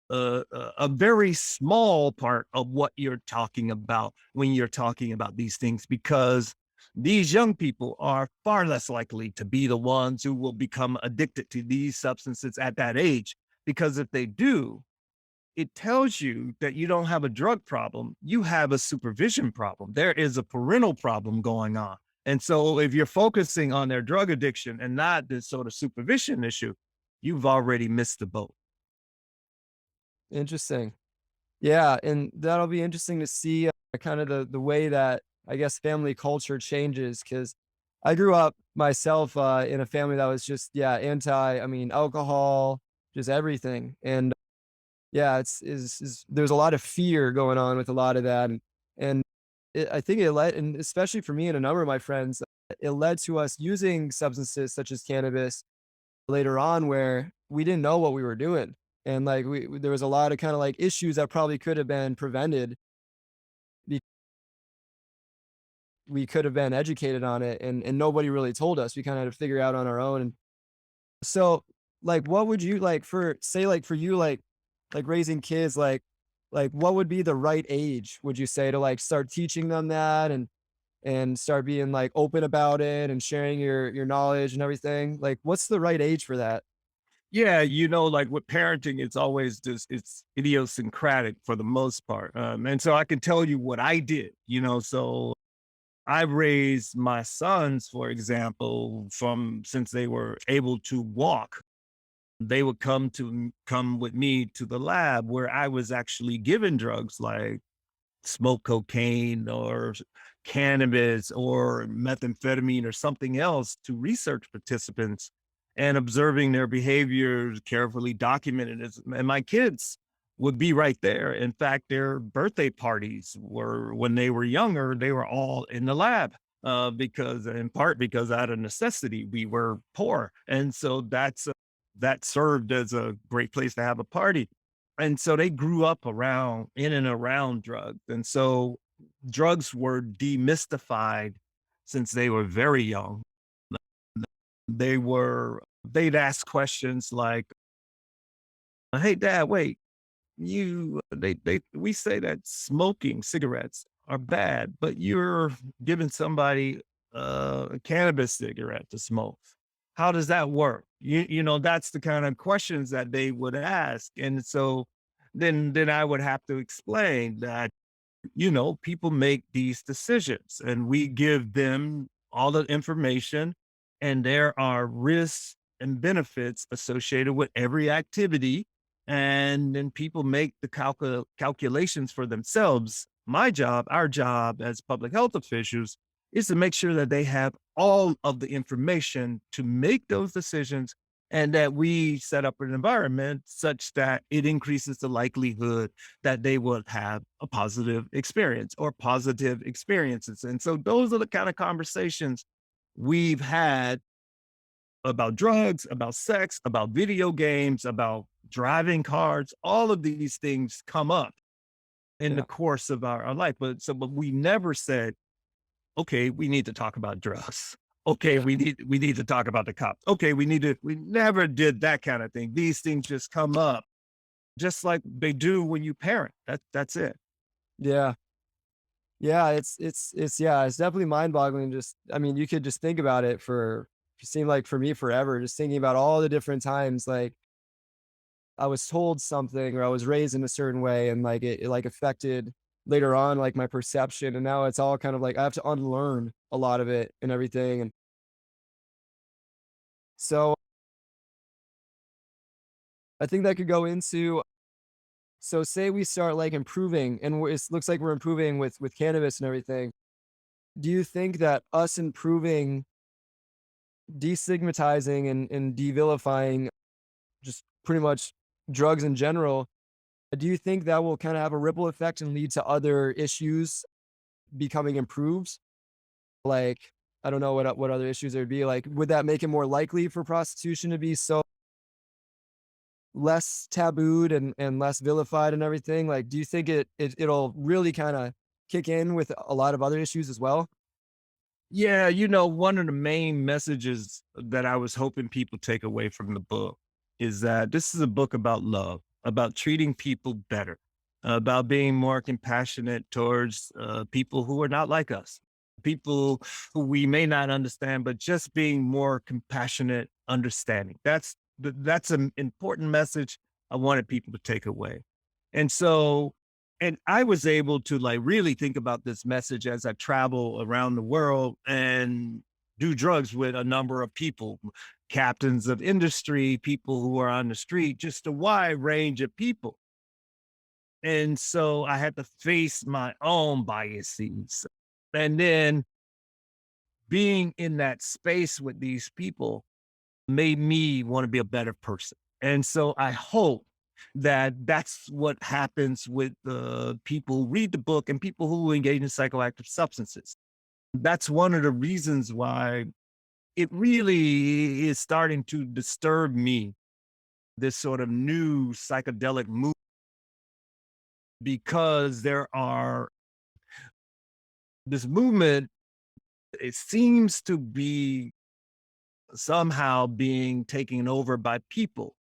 a very small part of what you're talking about when you're talking about these things, because these young people are far less likely to be the ones who will become addicted to these substances at that age. Because if they do, it tells you that you don't have a drug problem, you have a supervision problem. There is a parental problem going on. And so if you're focusing on their drug addiction and not this sort of supervision issue, you've already missed the boat. Interesting. Yeah, and that'll be interesting to see kind of the way that I guess family culture changes, because I grew up myself in a family that was just alcohol, just everything. And yeah, it's is there's a lot of fear going on with a lot of that. And I think it led, and especially for me and a number of my friends, it led to us using substances such as cannabis later on, where we didn't know what we were doing. And like there was a lot of kind of like issues that probably could have been prevented. We could have been educated on it, and nobody really told us. We kind of had to figure out on our own. And so like what would you like for say like for you like raising kids, like what would be the right age, would you say, to like start teaching them that and start being like open about it and sharing your knowledge and everything? Like what's the right age for that? Yeah, like with parenting, it's always just it's idiosyncratic for the most part. And so I can tell you what I did, so I raised my sons, for example, from since they were able to walk. They would come with me to the lab where I was actually given drugs like smoke cocaine or cannabis or methamphetamine or something else to research participants, and observing their behaviors, carefully documented it. And my kids would be right there. In fact, their birthday parties were, when they were younger, they were all in the lab, because in part because out of necessity, we were poor. And so that served as a great place to have a party. And so they grew up in and around drugs. And so drugs were demystified since they were very young. they'd ask questions like, "Hey, Dad, wait, we say that smoking cigarettes are bad, but you're giving somebody a cannabis cigarette to smoke. How does that work?" That's the kind of questions that they would ask. And so then I would have to explain that, people make these decisions and we give them all the information, and there are risks and benefits associated with every activity. And then people make the calculations for themselves. Our job as public health officials is to make sure that they have all of the information to make those decisions, and that we set up an environment such that it increases the likelihood that they will have a positive experience or positive experiences. And so those are the kind of conversations we've had about drugs, about sex, about video games, about driving cars. All of these things come up in the Yeah. course of our life. But we never said, okay, we need to talk about drugs. Okay, Yeah. we need to talk about the cops. Okay, we never did that kind of thing. These things just come up just like they do when you parent. That's it. Yeah. Yeah. It's definitely mind boggling. Just, I mean, you could just think about it it seemed like for me forever, just thinking about all the different times, like I was told something or I was raised in a certain way and like it like affected later on, like my perception. And now it's all kind of like I have to unlearn a lot of it and everything. And so I think that could go into, so say we start like improving and it looks like we're improving with cannabis and everything. Do you think that us improving, destigmatizing and devilifying just pretty much drugs in general, do you think that will kind of have a ripple effect and lead to other issues becoming improved? Like, I don't know what other issues there would be. Like, would that make it more likely for prostitution to be so less tabooed and less vilified and everything? Like, do you think it'll really kind of kick in with a lot of other issues as well? Yeah, one of the main messages that I was hoping people take away from the book is that this is a book about love, about treating people better, about being more compassionate towards people who are not like us, people who we may not understand, but just being more compassionate, understanding. That's an important message I wanted people to take away. And so, and I was able to like really think about this message as I travel around the world and do drugs with a number of people, captains of industry, people who are on the street, just a wide range of people. And so I had to face my own biases. And then being in that space with these people made me want to be a better person. And so I hope that that's what happens with the people who read the book and people who engage in psychoactive substances. That's one of the reasons why it really is starting to disturb me, this sort of new psychedelic move, because this movement, it seems to be somehow being taken over by people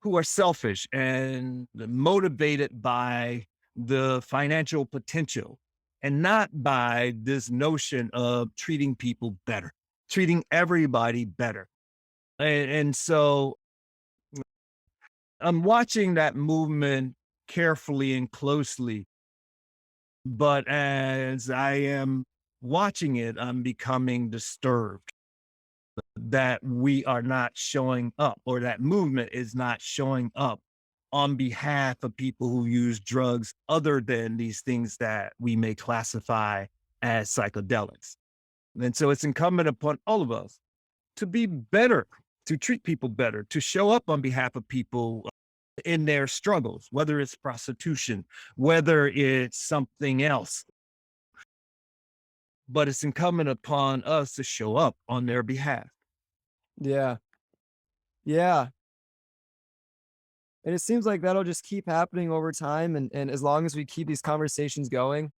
who are selfish and motivated by the financial potential and not by this notion of treating people better, treating everybody better. And so I'm watching that movement carefully and closely, but as I am watching it, I'm becoming disturbed that we are not showing up, or that movement is not showing up on behalf of people who use drugs other than these things that we may classify as psychedelics. And so it's incumbent upon all of us to be better, to treat people better, to show up on behalf of people in their struggles, whether it's prostitution, whether it's something else. But it's incumbent upon us to show up on their behalf. Yeah. Yeah. And it seems like that'll just keep happening over time and as long as we keep these conversations going.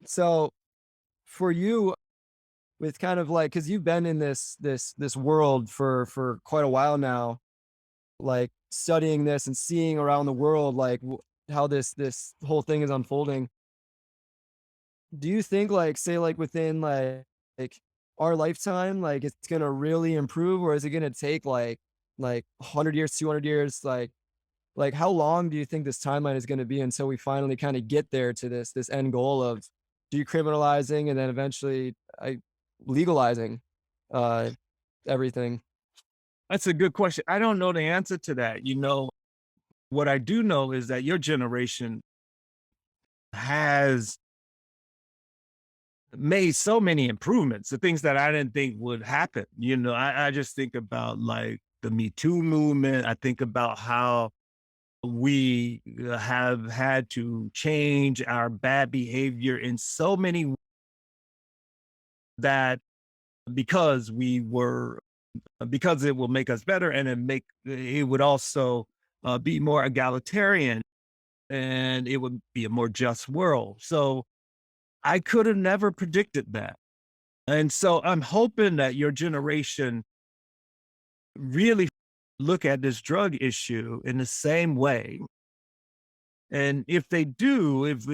So for you, with kind of like, because you've been in this world for quite a while now, like studying this and seeing around the world, like how this whole thing is unfolding. Do you think, like, say, like within like our lifetime, like it's gonna really improve, or is it gonna take like 100 years, 200 years, like how long do you think this timeline is gonna be until we finally kind of get there to this end goal of decriminalizing and then eventually legalizing uh everything? That's a good question. I don't know the answer to that. What I do know is that your generation has made so many improvements, the things that I didn't think would happen. I just think about like the Me Too movement. I think about how we have had to change our bad behavior in so many that because because it will make us better, and it would also be more egalitarian, and it would be a more just world. So I could have never predicted that. And so I'm hoping that your generation really look at this drug issue in the same way. And if they do, if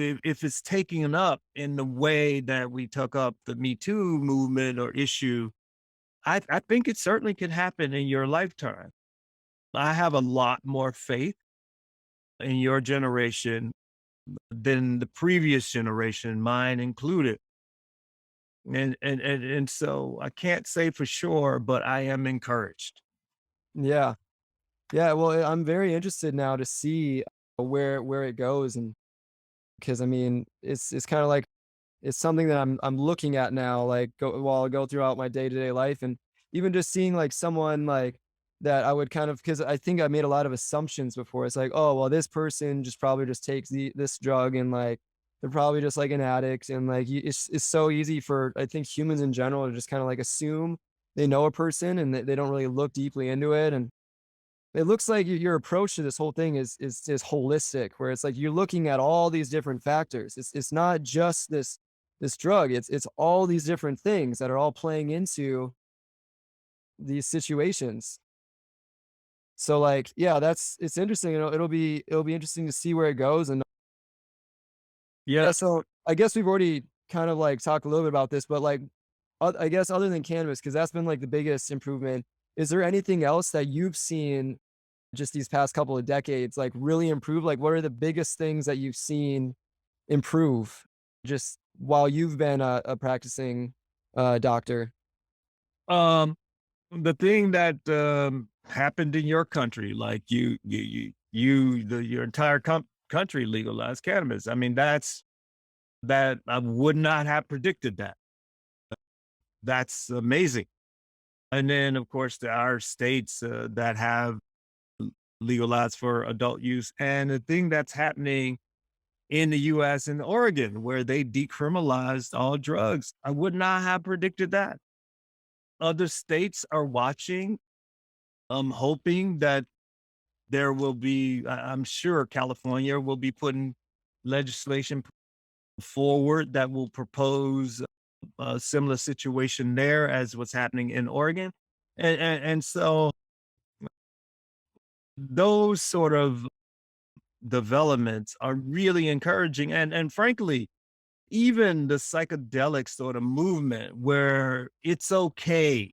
it's taken up in the way that we took up the Me Too movement or issue, I think it certainly can happen in your lifetime. I have a lot more faith in your generation than the previous generation, mine included. And so I can't say for sure, but I am encouraged. Yeah. Yeah, well, I'm very interested now to see where it goes, and because I mean, it's kind of like it's something that I'm looking at now, like while I go throughout my day to day life, and even just seeing like someone like that I would kind of, because I think I made a lot of assumptions before. It's like, oh well, this person just probably just takes this drug, and like they're probably just like an addict, and like it's so easy for, I think, humans in general to just kind of like assume they know a person, and they don't really look deeply into it. And it looks like your approach to this whole thing is holistic, where it's like you're looking at all these different factors. It's not just this drug. It's all these different things that are all playing into these situations. So like, yeah, it's interesting. It'll be interesting to see where it goes. And yeah, Yeah. so I guess we've already kind of like talked a little bit about this, but like, I guess other than cannabis, because that's been like the biggest improvement. Is there anything else that you've seen just these past couple of decades, like really improve? Like, what are the biggest things that you've seen improve just while you've been a practicing doctor? Um, the thing that happened in your country, like your entire country legalized cannabis. I mean, that I would not have predicted that. That's amazing. And then, of course, there are states that have legalized for adult use. And the thing that's happening in the US and Oregon, where they decriminalized all drugs, I would not have predicted that. Other states are watching. I'm hoping that there will be, I'm sure California will be putting legislation forward that will propose a similar situation there as what's happening in Oregon. And so those sort of developments are really encouraging. And frankly, even the psychedelic sort of movement where it's okay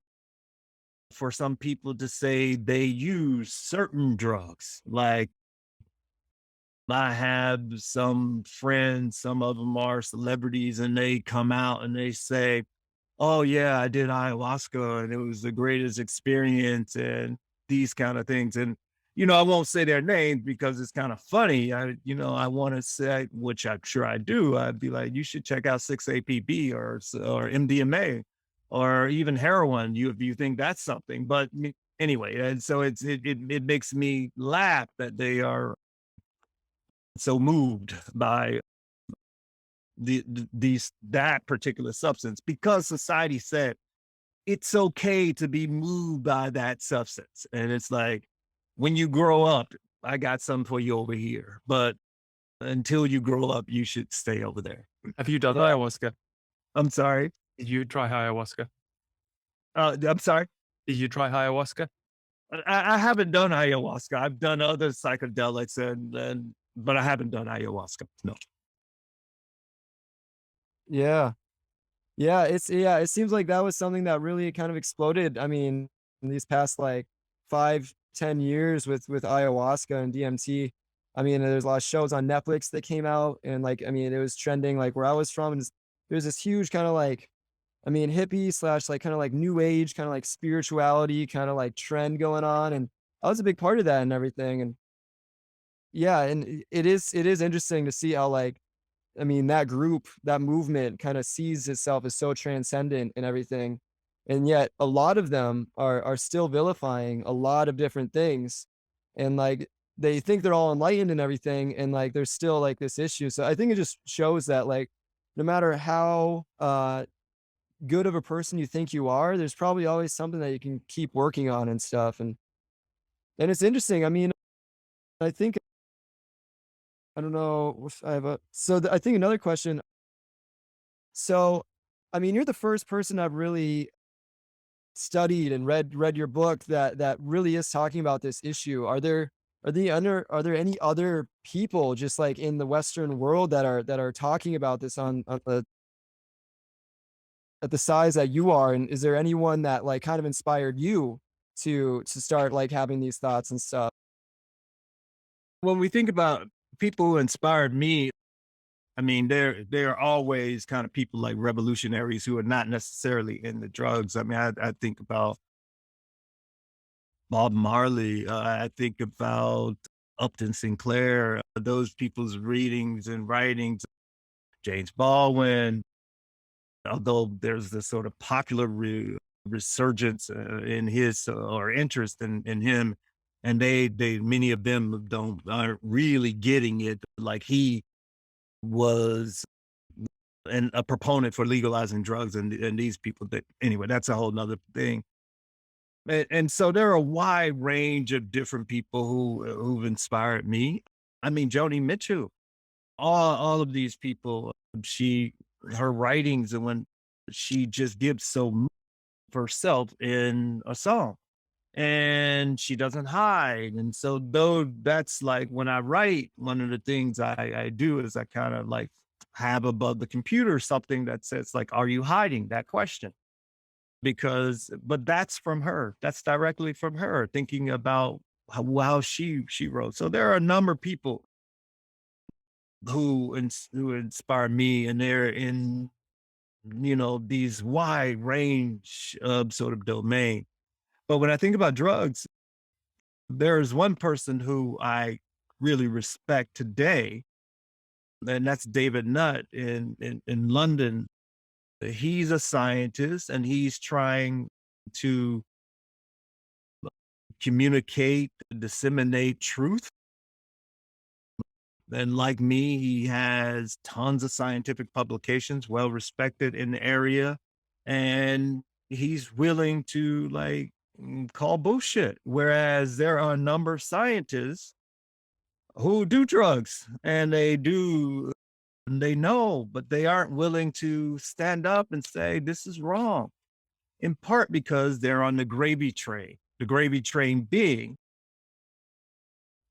for some people to say they use certain drugs. Like I have some friends, some of them are celebrities, and they come out and they say, oh yeah, I did ayahuasca and it was the greatest experience and these kind of things. And, I won't say their names because it's kind of funny. I want to say, which I'm sure I do. I'd be like, you should check out 6-APB or MDMA or even heroin. If you think that's something, but anyway, and so it makes me laugh that they are so moved by that particular substance because society said it's okay to be moved by that substance. And it's like, when you grow up, I got something for you over here, but until you grow up, you should stay over there. Have you done Yeah. ayahuasca? I'm sorry. Did you try ayahuasca? I'm sorry. Did you try ayahuasca? I haven't done ayahuasca. I've done other psychedelics but I haven't done ayahuasca. No. Yeah. Yeah, it seems like that was something that really kind of exploded. I mean, in these past like 5, 10 years with ayahuasca and DMT. I mean, there's a lot of shows on Netflix that came out, and like, I mean, it was trending like where I was from. And there's this huge kind of like, I mean, hippie slash like kind of like new age, kind of like spirituality, kind of like trend going on. And I was a big part of that and everything. And yeah, and it is interesting to see how like, I mean, that group, that movement kind of sees itself as so transcendent and everything. And yet a lot of them are still vilifying a lot of different things. And like they think they're all enlightened and everything. And like there's still like this issue. So I think it just shows that like no matter how good of a person you think you are, there's probably always something that you can keep working on and stuff. And it's interesting. I mean, I think I don't know if I have a I think another question. So, I mean, you're the first person I've really studied and read your book that really is talking about this issue. Are there any other people just like in the Western world that are talking about this on the at the size that you are? And is there anyone that like kind of inspired you to start like having these thoughts and stuff? When we think about people who inspired me, I mean, there are always kind of people like revolutionaries who are not necessarily in the drugs. I mean, I think about Bob Marley. I think about Upton Sinclair. Those people's readings and writings. James Baldwin. Although there's this sort of popular resurgence in his or interest in him, and they many of them aren't really getting it like he was a proponent for legalizing drugs and these people that anyway, that's a whole nother thing. And so there are a wide range of different people who've inspired me. I mean, Joni Mitchell, all of these people, her writings and when she just gives so much of herself in a song and she doesn't hide. And so though that's like when I write, one of the things I do is I kind of like have above the computer something that says like, are you hiding that question? But that's from her. That's directly from her thinking about how she wrote. So there are a number of people who inspire me, and they're in, these wide range of sort of domain. But when I think about drugs, there's one person who I really respect today, and that's David Nutt in London. He's a scientist and he's trying to communicate, disseminate truth. And like me, he has tons of scientific publications, well respected in the area. And he's willing to like call bullshit. Whereas there are a number of scientists who do drugs and they know, but they aren't willing to stand up and say, this is wrong. In part because they're on the gravy train. The gravy train being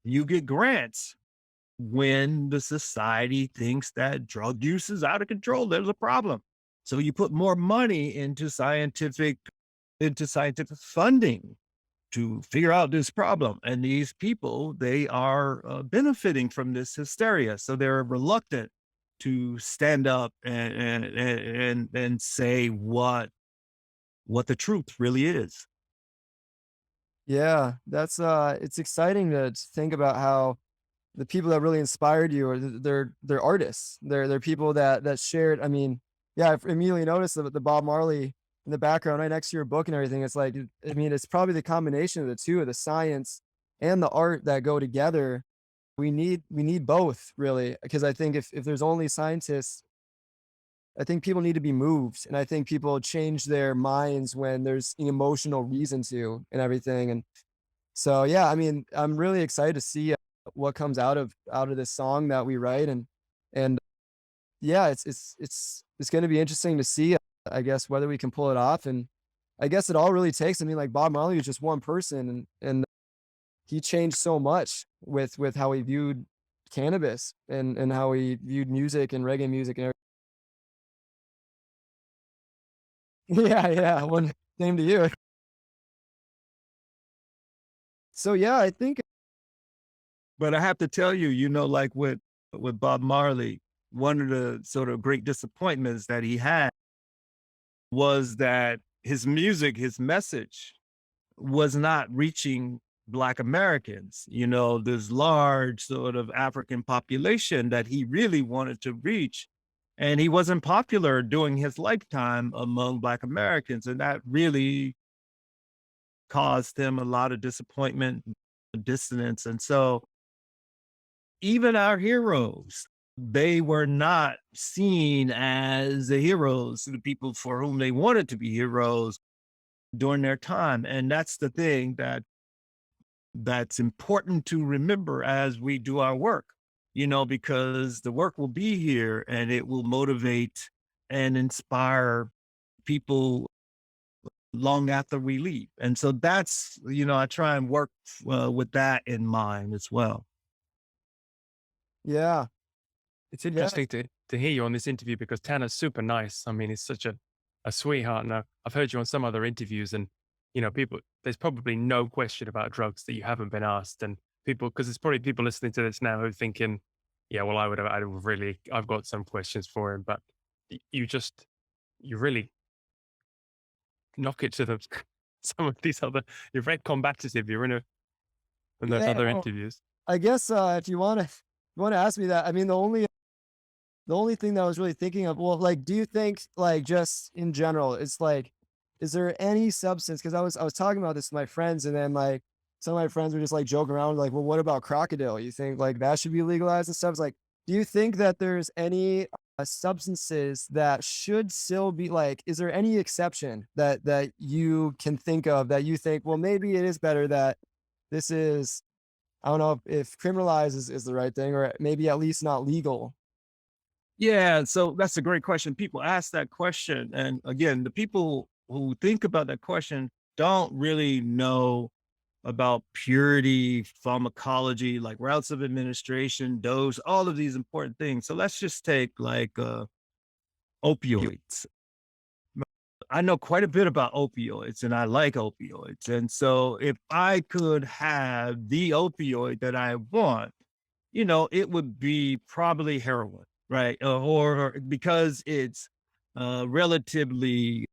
you get grants when the society thinks that drug use is out of control. There's a problem. So you put more money into scientific funding to figure out this problem. And these people, they are benefiting from this hysteria. So they're reluctant to stand up and say what the truth really is. Yeah, that's it's exciting to think about how the people that really inspired you are they're artists. They're people that shared. I mean, yeah, I immediately noticed the Bob Marley in the background right next to your book and everything. It's like, I mean, it's probably the combination of the two, of the science and the art that go together. We need both really, because I think if there's only scientists, I think people need to be moved, and I think people change their minds when there's an emotional reason to and everything. And so, yeah, I mean, I'm really excited to see what comes out of this song that we write, and yeah, it's going to be interesting to see I guess whether we can pull it off. And I guess it all really takes, I mean, like Bob Marley was just one person, and he changed so much with how he viewed cannabis and how he viewed music and reggae music and everything. Yeah, yeah. One same to you. So yeah, I think But I have to tell you, you know, like with Bob Marley, one of the sort of great disappointments that he had was that his music, his message was not reaching Black Americans. You know, this large sort of African population that he really wanted to reach. And he wasn't popular during his lifetime among Black Americans. And that really caused him a lot of disappointment, dissonance. And so even our heroes, they were not seen as the heroes, the people for whom they wanted to be heroes during their time. And that's the thing that's important to remember as we do our work, you know, because the work will be here and it will motivate and inspire people long after we leave. And so that's, you know, I try and work with that in mind as well. yeah, It's yeah, interesting to hear you on this interview because Tanner's super nice. I mean, he's such a sweetheart. Now, I've heard you on some other interviews, and people. There's probably no question about drugs that you haven't been asked, and people, because there's probably people listening to this now who are thinking, yeah, well, I've got some questions for him, but you really knock it to the some of these other. You're very combative. You're in those yeah. other Well, interviews. I guess if you want to ask me that, I mean, the only thing that I was really thinking of, well, like, do you think, like, just in general, it's like, is there any substance? Because I was talking about this with my friends, and then like some of my friends were just like joking around, like, well, what about crocodile? You think like that should be legalized and stuff? It's like, do you think that there's any substances that should still be like? Is there any exception that you can think of that you think, well, maybe it is better that this is, I don't know if criminalized is the right thing, or maybe at least not legal. Yeah, so that's a great question. People ask that question. And again, the people who think about that question don't really know about purity, pharmacology, like routes of administration, dose, all of these important things. So let's just take like opioids. I know quite a bit about opioids and I like opioids. And so if I could have the opioid that I want, you know, it would be probably heroin, right? Or because it's relatively,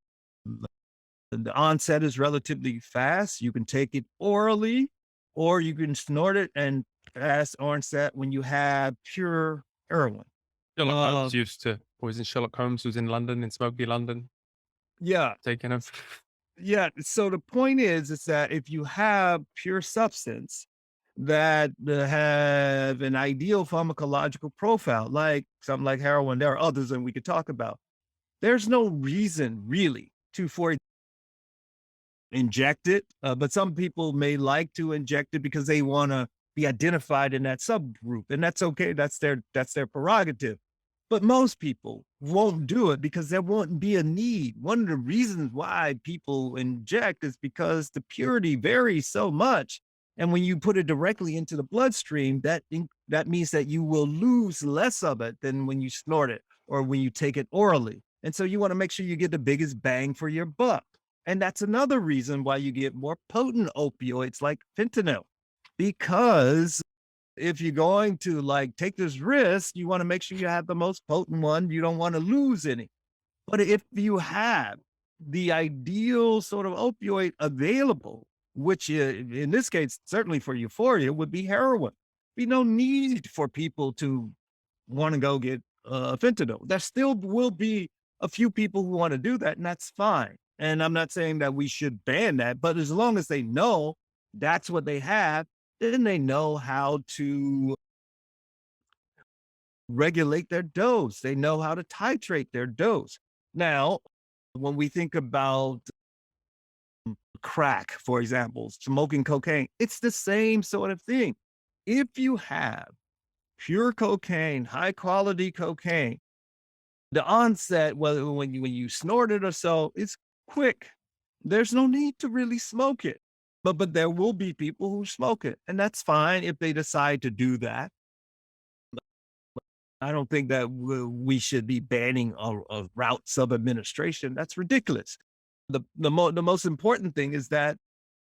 the onset is relatively fast. You can take it orally, or you can snort it and fast onset when you have pure heroin. Sherlock Uh, Holmes used to, was in Sherlock Holmes was in London, in smoky London, yeah, taking him. yeah. So the point is that if you have pure substance that have an ideal pharmacological profile, like something like heroin, there are others that we could talk about. There's no reason really to for inject it, but some people may like to inject it because they want to be identified in that subgroup, and that's okay. That's their prerogative. But most people won't do it because there won't be a need. One of the reasons why people inject is because the purity varies so much. And when you put it directly into the bloodstream, that means that you will lose less of it than when you snort it or when you take it orally. And so you want to make sure you get the biggest bang for your buck. And that's another reason why you get more potent opioids like fentanyl, because if you're going to like take this risk, you want to make sure you have the most potent one. You don't want to lose any. But if you have the ideal sort of opioid available, which in this case, certainly for euphoria, would be heroin, be no need for people to want to go get fentanyl. There still will be a few people who want to do that, and that's fine. And I'm not saying that we should ban that, but as long as they know that's what they have, then they know how to regulate their dose. They know how to titrate their dose. Now, when we think about crack, for example, smoking cocaine, it's the same sort of thing. If you have pure cocaine, high quality cocaine, The onset, whether when you snort it or so, it's quick. There's no need to really smoke it. But there will be people who smoke it, and that's fine if they decide to do that. I don't think that we should be banning a routes of administration. That's ridiculous. The most important thing is that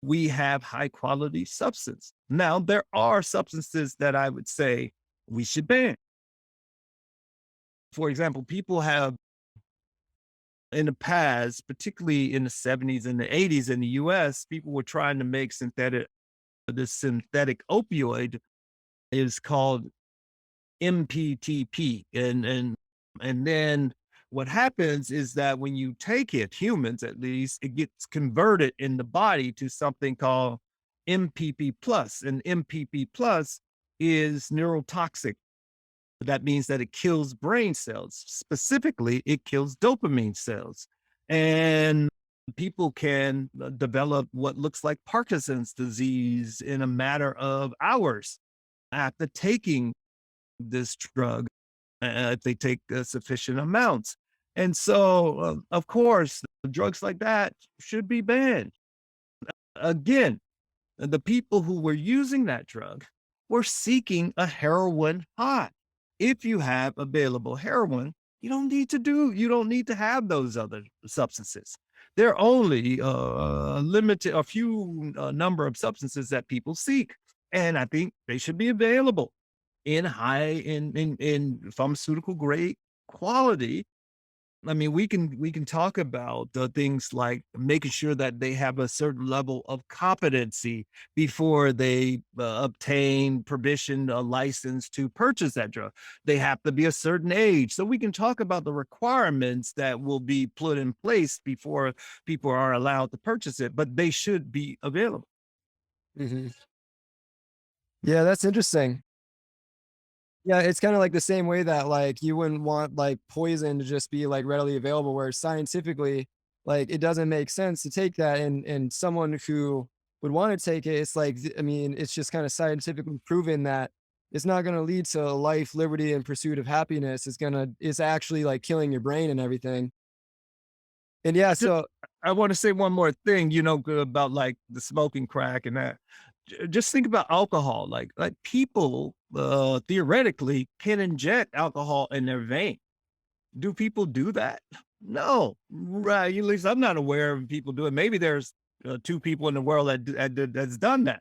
we have high quality substance. Now, there are substances that I would say we should ban. For example, people have in the past, particularly in the 70s and the 80s in the US, people were trying to make this synthetic opioid is called MPTP. And then what happens is that when you take it, humans at least, it gets converted in the body to something called MPP plus. And MPP plus is neurotoxic. That means that it kills brain cells. Specifically, it kills dopamine cells. And people can develop what looks like Parkinson's disease in a matter of hours after taking this drug, if they take sufficient amounts. And so, of course, drugs like that should be banned. Again, the people who were using that drug were seeking a heroin high. If you have available heroin, you don't need to have those other substances. There are only a few number of substances that people seek. And I think they should be available in pharmaceutical grade quality. I mean, we can talk about things like making sure that they have a certain level of competency before they obtain permission, a license to purchase that drug. They have to be a certain age. So we can talk about the requirements that will be put in place before people are allowed to purchase it, but they should be available. Hmm. Yeah, that's interesting. Yeah, it's kinda like the same way that, like, you wouldn't want, like, poison to just be, like, readily available, where scientifically, like, it doesn't make sense to take that, and someone who would wanna take it, it's like, I mean, it's just kinda scientifically proven that it's not gonna lead to life, liberty, and pursuit of happiness. It's actually, like, killing your brain and everything. And yeah, Just, so I want to say one more thing, about like the smoking crack and that. Just think about alcohol. Like people theoretically can inject alcohol in their vein. Do people do that? No, right? At least I'm not aware of people doing. Maybe there's two people in the world that's done that.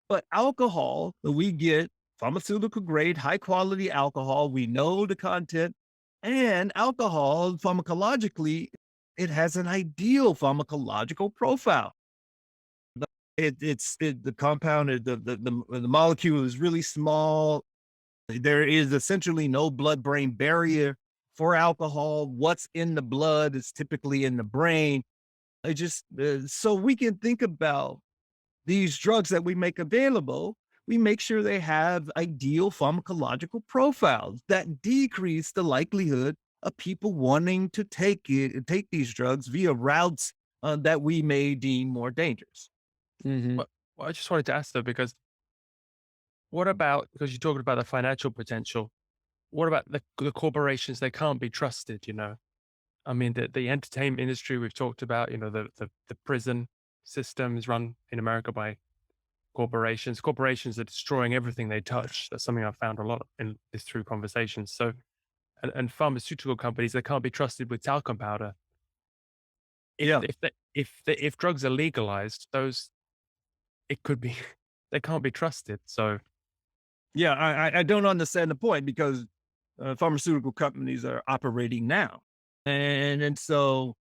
But alcohol, we get pharmaceutical grade, high quality alcohol. We know the content, and alcohol pharmacologically, it has an ideal pharmacological profile. The compound, the molecule is really small. There is essentially no blood-brain barrier for alcohol. What's in the blood is typically in the brain. It just so we can think about these drugs that we make available. We make sure they have ideal pharmacological profiles that decrease the likelihood of people wanting to take these drugs via routes that we may deem more dangerous. mhm. Well, I just wanted to ask though, because what about, because you're talking about the financial potential, what about the corporations? They can't be trusted, you know? I mean, the entertainment industry we've talked about, you know, the prison system is run in America by corporations. Corporations are destroying everything they touch. That's something I've found a lot in this through conversations. So, and pharmaceutical companies, they can't be trusted with talcum powder. Yeah. If drugs are legalized, those it could be they can't be trusted. So Yeah, I don't understand the point because pharmaceutical companies are operating now, and so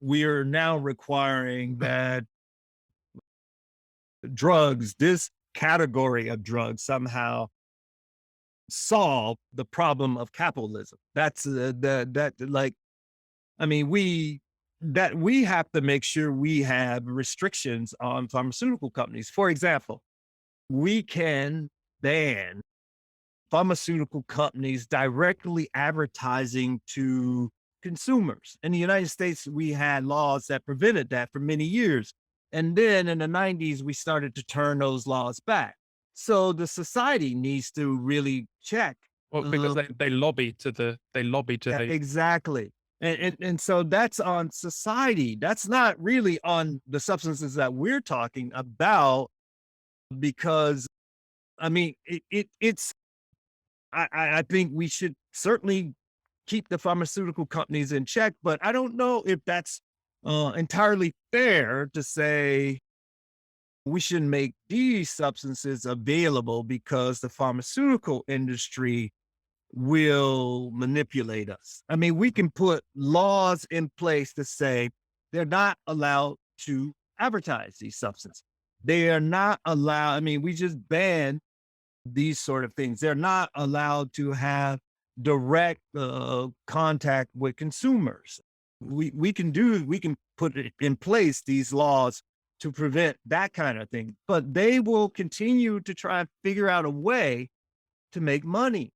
we're now requiring that this category of drugs somehow solve the problem of capitalism. That's that like I mean we have to make sure we have restrictions on pharmaceutical companies. For example, we can ban pharmaceutical companies directly advertising to consumers. In the United States, we had laws that prevented that for many years. And then in the 90s, we started to turn those laws back. So the society needs to really check Well, because they lobby to the Exactly. And so that's on society. That's not really on the substances that we're talking about, because I mean, it's, I think we should certainly keep the pharmaceutical companies in check, but I don't know if that's entirely fair to say we should make these substances available because the pharmaceutical industry will manipulate us. I mean, we can put laws in place to say they're not allowed to advertise these substances. They are not allowed. I mean, we just banned these sort of things. They're not allowed to have direct contact with consumers. We can put it in place, these laws, to prevent that kind of thing, but they will continue to try and figure out a way to make money.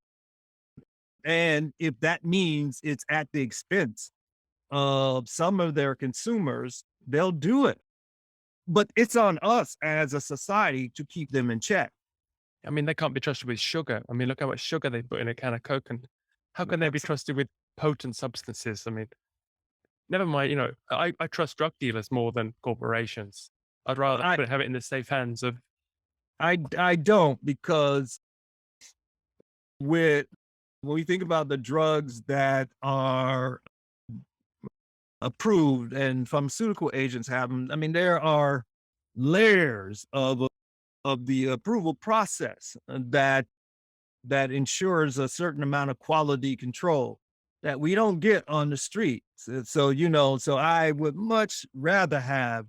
And if that means it's at the expense of some of their consumers, they'll do it. But it's on us as a society to keep them in check. I mean, they can't be trusted with sugar. I mean, look how much sugar they put in a can of Coke, and how can they be trusted with potent substances? I mean, never mind, I trust drug dealers more than corporations. I'd rather have it in the safe hands of. I don't, because when we think about the drugs that are approved and pharmaceutical agents have them, I mean, there are layers of the approval process that ensures a certain amount of quality control that we don't get on the street. So I would much rather have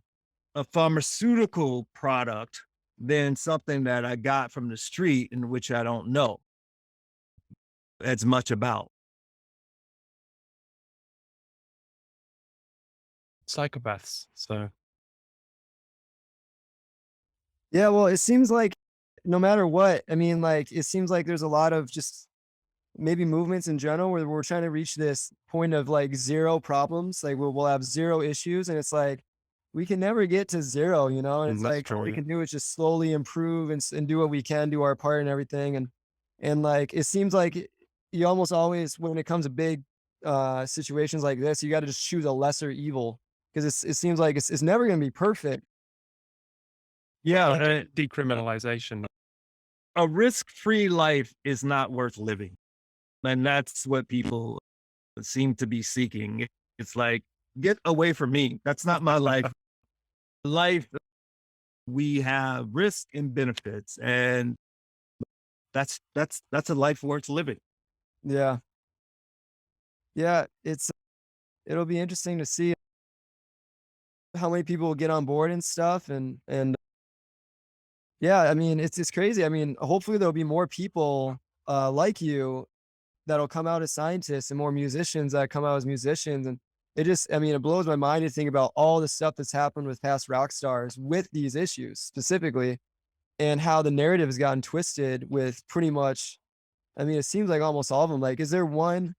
a pharmaceutical product than something that I got from the street, in which I don't know as much about. Psychopaths. So Yeah, well, it seems like no matter what, I mean, like, it seems like there's a lot of just maybe movements in general where we're trying to reach this point of like zero problems. Like we'll have zero issues, and it's like we can never get to zero, and it's that's like all true, we yeah. can do is just slowly improve and do what we can, do our part and everything. And like it seems like you almost always, when it comes to big situations like this, you got to just choose a lesser evil, because it seems like it's never going to be perfect. Yeah, Like decriminalization. a risk-free life is not worth living. And that's what people seem to be seeking. It's like, get away from me. That's not my life. Life, we have risk and benefits, and that's a life worth living. Yeah. Yeah, it'll be interesting to see how many people will get on board and stuff, and yeah, I mean, it's crazy. I mean, hopefully there'll be more people like you that'll come out as scientists, and more musicians that come out as musicians. And I mean, it blows my mind to think about all the stuff that's happened with past rock stars with these issues specifically, and how the narrative has gotten twisted with pretty much, I mean, it seems like almost all of them. Like, is there one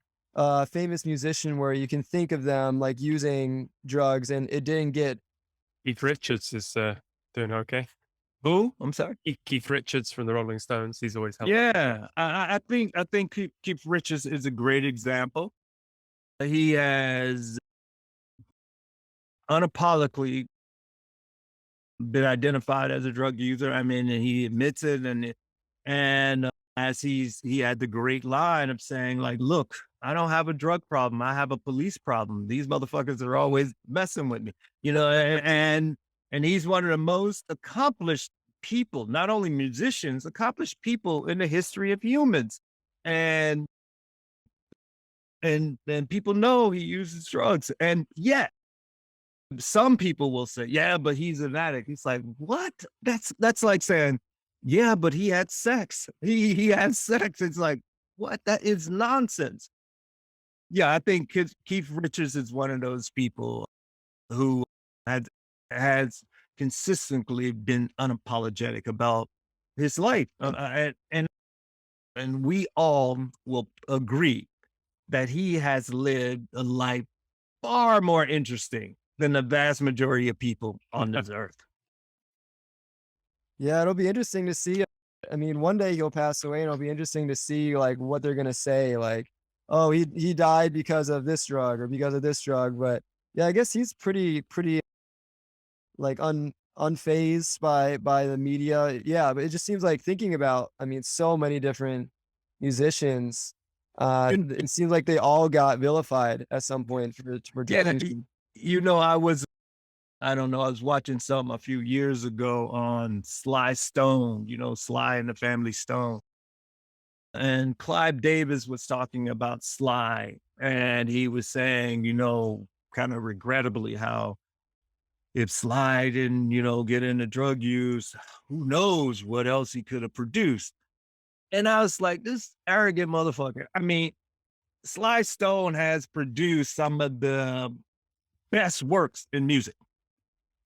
famous musician where you can think of them like using drugs and it didn't get? Keith Richards is doing okay. Who? I'm sorry. Keith Richards from the Rolling Stones. He's always helped. Yeah, I think Keith Richards is a great example. He has unapologetically been identified as a drug user. I mean, and he admits it, and as he had the great line of saying, like, look, I don't have a drug problem. I have a police problem. These motherfuckers are always messing with me, and he's one of the most accomplished people, not only musicians, accomplished people in the history of humans. And people know he uses drugs. And yet some people will say, yeah, but he's an addict. It's like, what? That's like saying, yeah, but he had sex. He had sex. It's like, what? That is nonsense. Yeah, I think Keith Richards is one of those people who has consistently been unapologetic about his life. And we all will agree that he has lived a life far more interesting than the vast majority of people on this earth. Yeah, it'll be interesting to see I mean, one day he'll pass away and it'll be interesting to see like what they're gonna say, like, oh, he died because of this drug or because of this drug. But yeah, I guess he's pretty like unfazed by the media. Yeah, but it just seems like thinking about, I mean, so many different musicians, You- it seems like they all got vilified at some point for drug Yeah, use. I don't know, I was watching something a few years ago on Sly Stone, Sly and the Family Stone. And Clive Davis was talking about Sly, and he was saying, kind of regrettably, how if Sly didn't, get into drug use, who knows what else he could have produced. And I was like, this arrogant motherfucker. I mean, Sly Stone has produced some of the best works in music,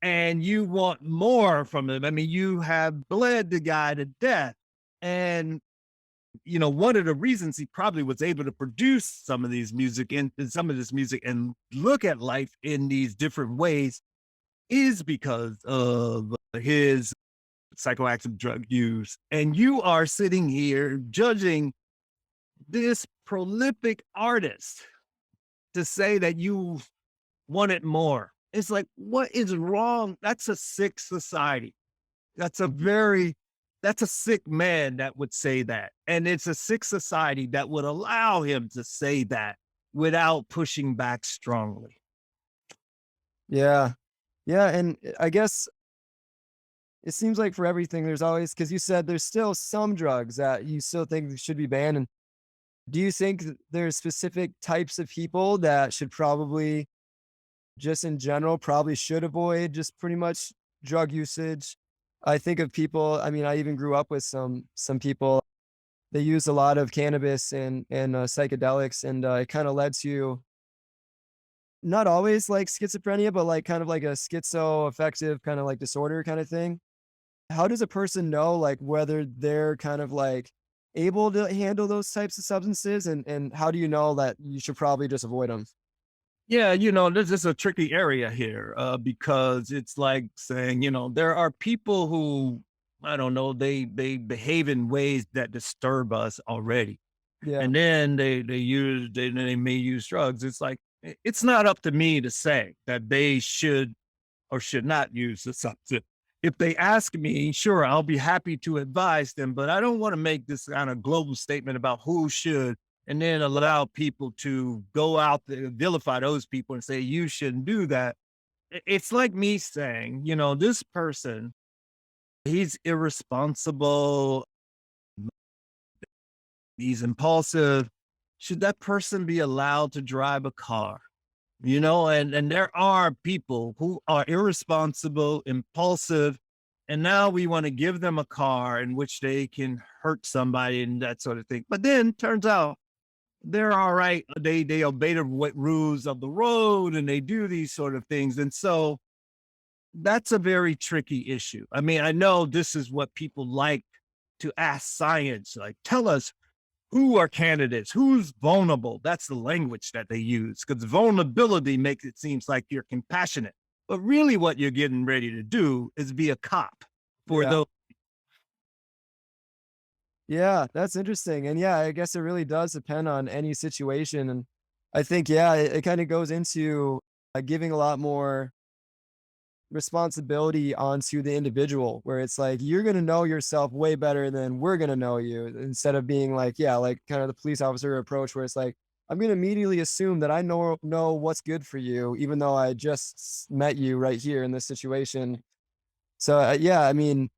and you want more from him. I mean, you have bled the guy to death. And, one of the reasons he probably was able to produce some of these music and some of this music and look at life in these different ways is because of his psychoactive drug use. And you are sitting here judging this prolific artist to say that you wanted more. It's like, what is wrong? That's a sick society. That's a sick man that would say that. And it's a sick society that would allow him to say that without pushing back strongly. Yeah. Yeah, and I guess it seems like for everything, there's always, because you said there's still some drugs that you still think should be banned. And do you think that there's specific types of people that should probably, just in general, probably should avoid just pretty much drug usage? I think of people, I mean, I even grew up with some people, they use a lot of cannabis and psychedelics, and it kind of led to not always like schizophrenia, but like kind of like a schizoaffective kind of like disorder kind of thing. How does a person know like whether they're kind of like able to handle those types of substances, and how do you know that you should probably just avoid them? Yeah, this is a tricky area here because it's like saying, there are people who, I don't know, they behave in ways that disturb us already. Yeah. And then they may use drugs. It's like, it's not up to me to say that they should or should not use the substance. If they ask me, sure, I'll be happy to advise them, but I don't want to make this kind of global statement about who should and then allow people to go out there and vilify those people and say, you shouldn't do that. It's like me saying, this person, he's irresponsible, he's impulsive. Should that person be allowed to drive a car? And there are people who are irresponsible, impulsive, and now we want to give them a car in which they can hurt somebody and that sort of thing. But then turns out they're all right. They obey the rules of the road and they do these sort of things. And so that's a very tricky issue. I mean, I know this is what people like to ask science, like, tell us who are candidates, who's vulnerable. That's the language that they use, because vulnerability makes it seems like you're compassionate. But really what you're getting ready to do is be a cop for Yeah. those. Yeah, that's interesting. And yeah, I guess it really does depend on any situation. And I think, yeah, it kind of goes into giving a lot more responsibility onto the individual, where it's like, you're going to know yourself way better than we're going to know you, instead of being like, yeah, like kind of the police officer approach, where it's like, I'm going to immediately assume that I know what's good for you, even though I just met you right here in this situation. So yeah, I mean,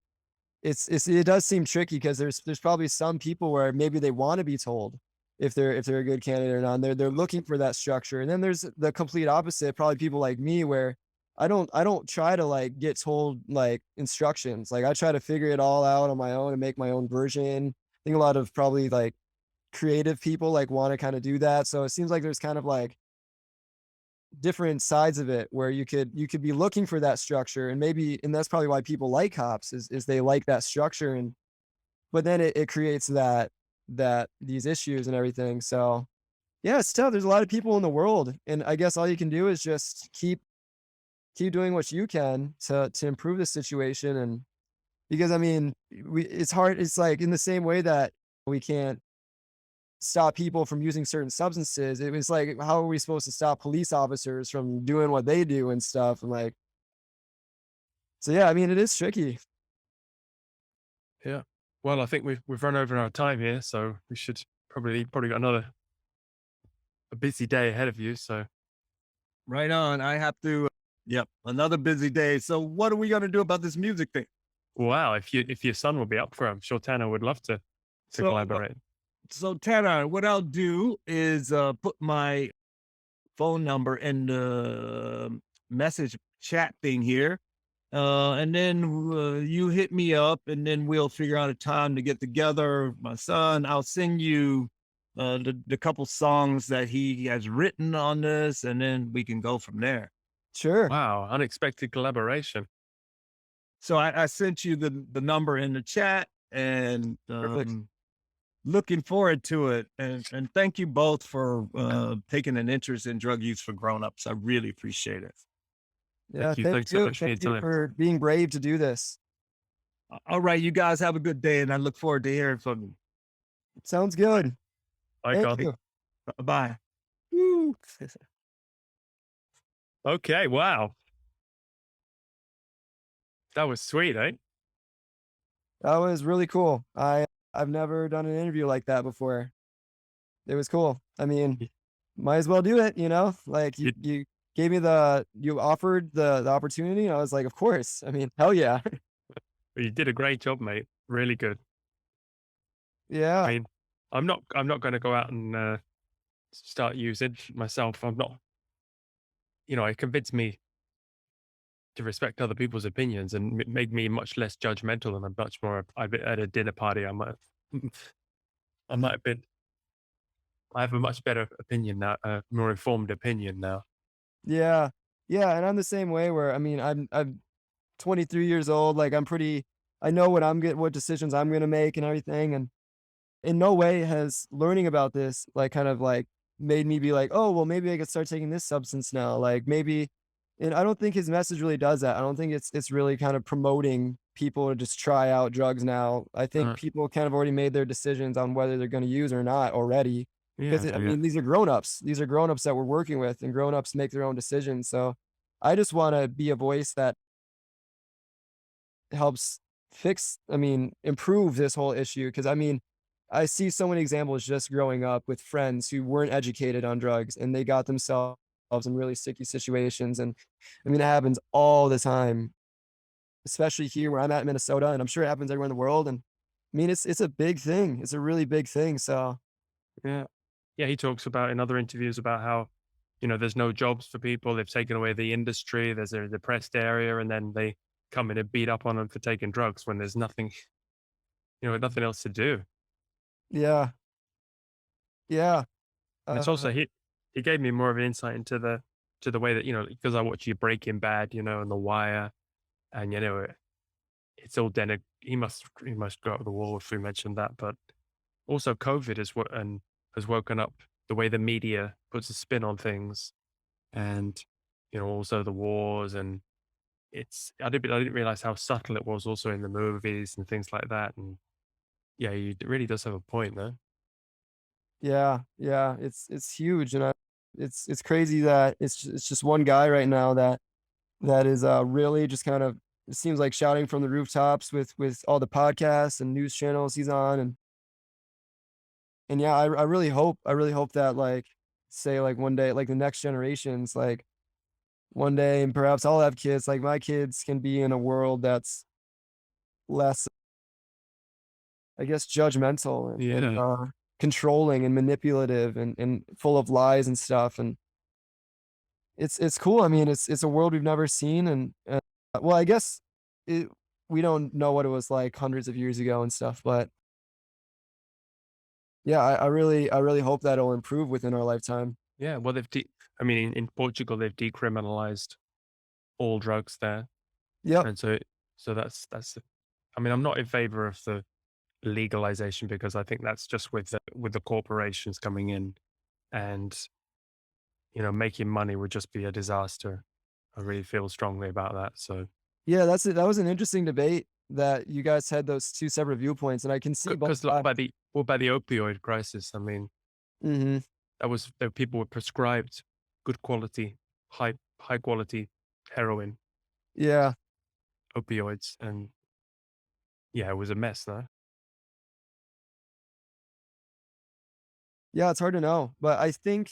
it does seem tricky, because there's probably some people where maybe they want to be told if they're a good candidate or not. And they're looking for that structure. And then there's the complete opposite, probably people like me, where I don't try to like get told like instructions. Like I try to figure it all out on my own and make my own version. I think a lot of probably like creative people like want to kind of do that. So it seems like there's kind of like different sides of it, where you could be looking for that structure, and that's probably why people like cops, is they like that structure. And but then it creates that these issues and everything. So yeah, it's tough. There's a lot of people in the world, and I guess all you can do is just keep doing what you can to improve the situation. And because I mean, it's hard. It's like in the same way that we can't stop people from using certain substances. It was like, how are we supposed to stop police officers from doing what they do and stuff? And like, so yeah, I mean, it is tricky. Yeah. Well, I think we've run over our time here, so we should probably got a busy day ahead of you. So Right on. I have to, yep, another busy day. So what are we going to do about this music thing? wow, if your son will be up for it, I'm sure Tanner would love to So, collaborate. so Tanner, what I'll do is put my phone number in the message chat thing here. And then you hit me up, and then we'll figure out a time to get together. My son, I'll send you the couple songs that he has written on this, and then we can go from there. Sure. Wow, unexpected collaboration. So I sent you the number in the chat, and Perfect. looking forward to it. And thank you both for taking an interest in drug use for grown-ups. I really appreciate it. Yeah. Thank you. Thank Thanks so you. much for your Thank you time. for being brave to do this. All right, you guys have a good day, and I look forward to hearing from you. Sounds good. Bye, Thank Carl. you. Bye. Woo. Okay, wow. That was sweet, eh? That was really cool. I've never done an interview like that before. It was cool. I mean, Y- might as well do it, you know? Like You, you gave me you offered the opportunity. And I was like, of course. I mean, hell yeah. you did a great job, mate. Really good. I Yeah. mean, I'm not going to go out and start using myself. I'm not, it convinced me to respect other people's opinions and made me much less judgmental and I'm much more. I've been at a dinner party. I might have been. I have a much better opinion now, more informed opinion now. Yeah. Yeah. And I'm the same way where I mean, I'm 23 years old. Like I know what decisions I'm gonna make and everything. And in no way has learning about this like kind of like made me be like, oh well, maybe I could start taking this substance now. Like maybe, and I don't think his message really does that. I don't think it's really kind of promoting people to just try out drugs now. I think Uh, people kind of already made their decisions on whether they're going to use or not already. Because yeah, I yeah, mean, these are grown-ups. These are grown-ups that we're working with, and grown-ups make their own decisions. So I just want to be a voice that helps improve this whole issue. Cause I mean, I see so many examples just growing up with friends who weren't educated on drugs and they got themselves in really sticky situations. And I mean, it happens all the time, especially here where I'm at in Minnesota. And I'm sure it happens everywhere in the world. And I mean, it's a big thing. It's a really big thing. So yeah. Yeah, he talks about in other interviews about how, there's no jobs for people. They've taken away the industry. There's a depressed area, and then they come in and beat up on them for taking drugs when there's nothing, nothing else to do. yeah, yeah, And it's uh, also he gave me more of an insight into the way that because I watch you Breaking Bad, and The Wire, and it's all he must go up the wall if we mentioned that, but also COVID is what and has woken up the way the media puts a spin on things, and also the wars and I didn't realize how subtle it was also in the movies and things like that, and yeah, it really does have a point there. yeah, yeah. It's huge, and it's crazy that it's just one guy right now that is really just kind of it seems like shouting from the rooftops with all the podcasts and news channels he's on. And yeah, I really hope that like say like one day like the next generations like one day and perhaps I'll have kids like my kids can be in a world that's less I guess judgmental and Yeah. controlling and manipulative and full of lies and stuff. And it's cool. I mean, it's a world we've never seen. And well, I guess it, we don't know what it was like hundreds of years ago and stuff, but yeah, I really hope that it'll improve within our lifetime. Yeah, well, I mean, in Portugal, they've decriminalized all drugs there, Yep. and so that's. I mean, I'm not in favor of the legalization because I think that's just with the corporations coming in, and making money would just be a disaster. I really feel strongly about that. So Yeah, that was an interesting debate that you guys had those two separate viewpoints, and I can see both Because sides. by the opioid crisis, I mean, Hmm. people were prescribed good quality, high quality heroin, Yeah, opioids, and yeah, it was a mess, though. yeah, it's hard to know, but I think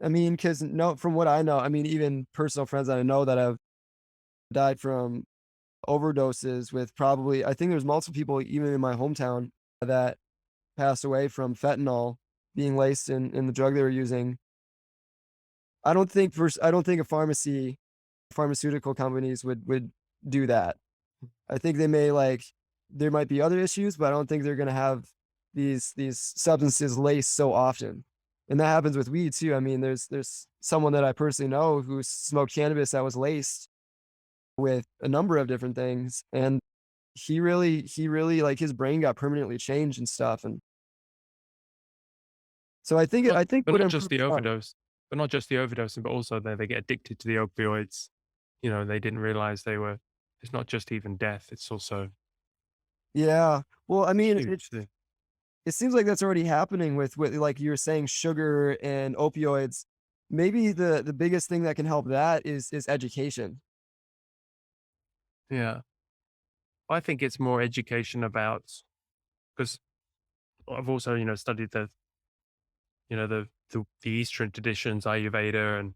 I mean, because no, from what I know, I mean, even personal friends that I know that have died from overdoses with probably, I think there's multiple people even in my hometown that passed away from fentanyl being laced in the drug they were using. I don't think pharmaceutical companies would do that. I think they may like there might be other issues, but I don't think they're gonna have these substances laced so often. And that happens with weed too. I mean, there's someone that I personally know who smoked cannabis that was laced with a number of different things, and he really like his brain got permanently changed and stuff. And so I think But what not just improved the on. overdose, but not just the overdosing, but also they get addicted to the opioids. You know, they didn't realize they were. It's not just even death; it's also Yeah. Well, I mean, huge thing. it seems like that's already happening with like you were saying, sugar and opioids. Maybe the biggest thing that can help that is education. Yeah, I think it's more education about because I've also studied the Eastern traditions, Ayurveda and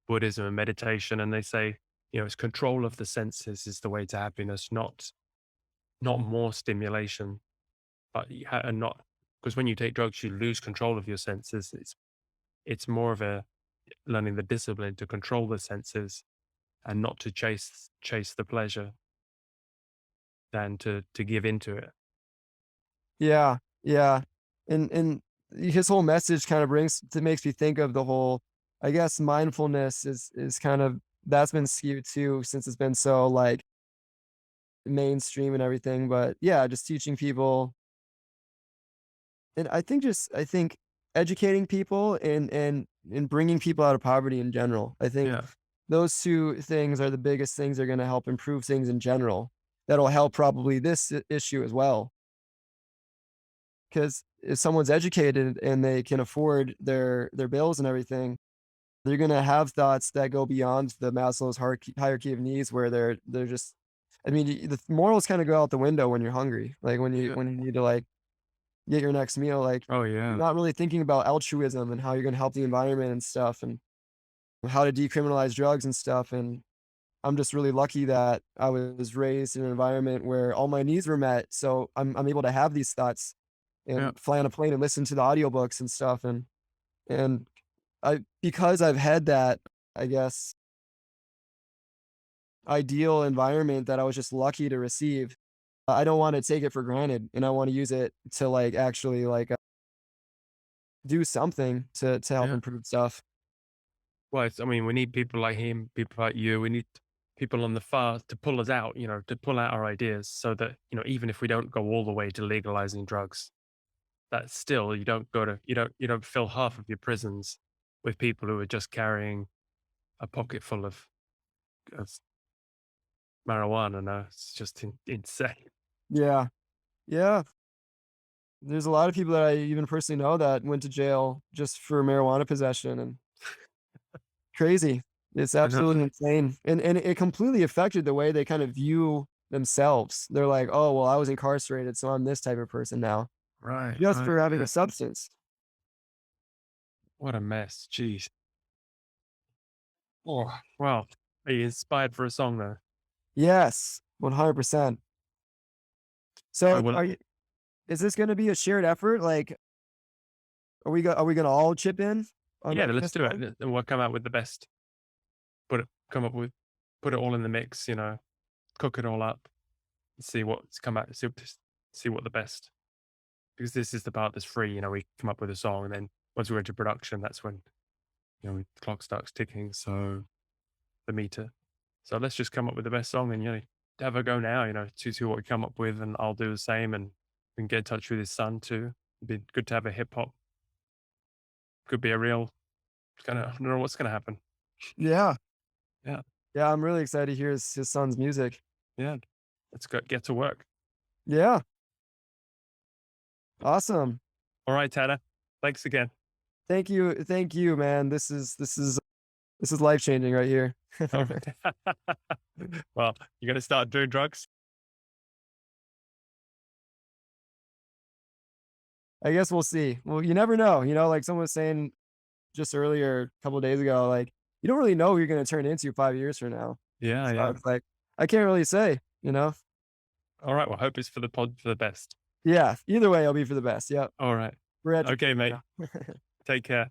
Buddhism and meditation, and they say it's control of the senses is the way to happiness, not more stimulation, but and not because when you take drugs, you lose control of your senses. It's more of a learning the discipline to control the senses and not to chase the pleasure than to give into it. Yeah, yeah. And his whole message kind of makes me think of the whole, I guess mindfulness is kind of that's been skewed too since it's been so like mainstream and everything. But yeah, just teaching people, and I think educating people and bringing people out of poverty in general. I think Yeah, those two things are the biggest things that are going to help improve things in general. That'll help probably this issue as well. Because if someone's educated and they can afford their bills and everything, they're gonna have thoughts that go beyond the Maslow's hierarchy of needs, where they're just. I mean, the morals kind of go out the window when you're hungry, like yeah. when you need to like get your next meal. Like Oh you're yeah, not really thinking about altruism and how you're gonna help the environment and stuff, and how to decriminalize drugs and stuff. And I'm just really lucky that I was raised in an environment where all my needs were met, so I'm able to have these thoughts yeah, and fly on a plane and listen to the audiobooks and stuff. And I because I've had that, I guess, ideal environment that I was just lucky to receive, I don't wanna take it for granted, and I wanna use it to, like, actually, like, do something to help yeah. improve stuff. Well, I mean, we need people like him, people like you. We need people on the far to pull us out, to pull out our ideas so that, even if we don't go all the way to legalizing drugs, that still you don't fill half of your prisons with people who are just carrying a pocket full of marijuana. No, it's just insane. Yeah. Yeah. There's a lot of people that I even personally know that went to jail just for marijuana possession, and crazy. It's I know. absolutely insane, and it completely affected the way they kind of view themselves. They're like, "Oh, well, I was incarcerated, so I'm this type of person now." Right, Just right. for having Yeah. a substance. What a mess. Jeez. Oh, well, are you inspired for a song though? Yes, 100%. I So, will. is this gonna be a shared effort? Like, are we gonna all chip in on Yeah, making let's this do it, song? and we'll come out with the best. Come up with, put it all in the mix. Cook it all up, see what's come out. See what the best. Because this is the part that's free. We come up with a song, and then once we're into production, that's when the clock starts ticking. So the meter. So let's just come up with the best song, and have a go now. See what we come up with, and I'll do the same, and we can get in touch with his son too. It'd be good to have a hip hop. Could be a real. I don't know what's gonna happen. Yeah. Yeah, Yeah, I'm really excited to hear his son's music. yeah. let's go get to work. Yeah. Awesome. All right, Tanner. Thanks again. Thank you, man. This is life changing right here. All right. Well, you're gonna start doing drugs? I guess we'll see. Well, you never know. Like someone was saying just earlier, a couple of days ago, like you don't really know who you're going to turn into 5 years from now. Yeah, So yeah. it's like I can't really say. All right. Well, hope it's for the best. Yeah. Either way, it'll be for the best. Yep. All right. We're at Okay, mate. Take care.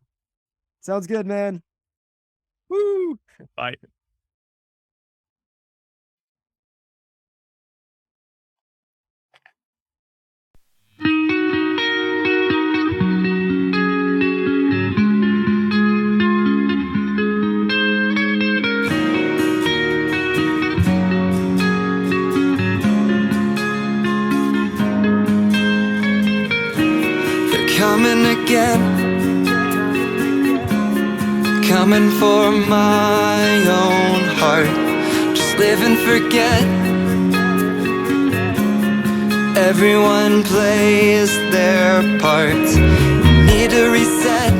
Sounds good, man. Woo! Bye. Coming again, coming for my own heart. Just live and forget. Everyone plays their part. Need a reset.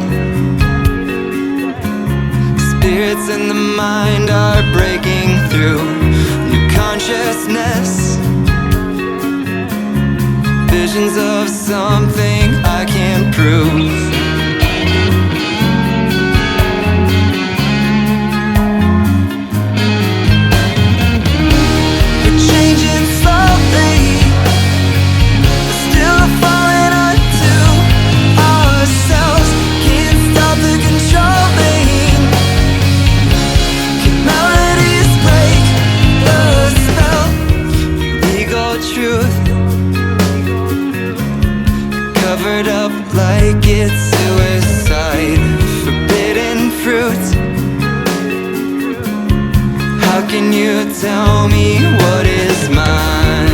Spirits in the mind are breaking through. New consciousness. Visions of something I can't prove. We're changing slowly, still falling onto ourselves. Can't stop the controlling. Can melodies break the spell? Legal truth covered up like it's suicide. Forbidden fruit. How can you tell me what is mine?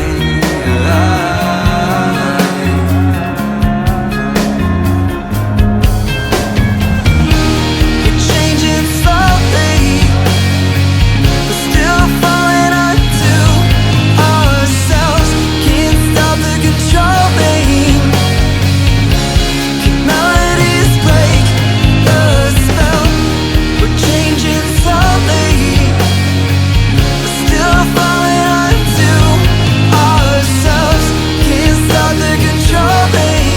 We're changing slowly, but still falling onto ourselves. Can't stop the controlling. Melodies break the spell. We're changing slowly, but still falling onto ourselves. Can't stop the controlling.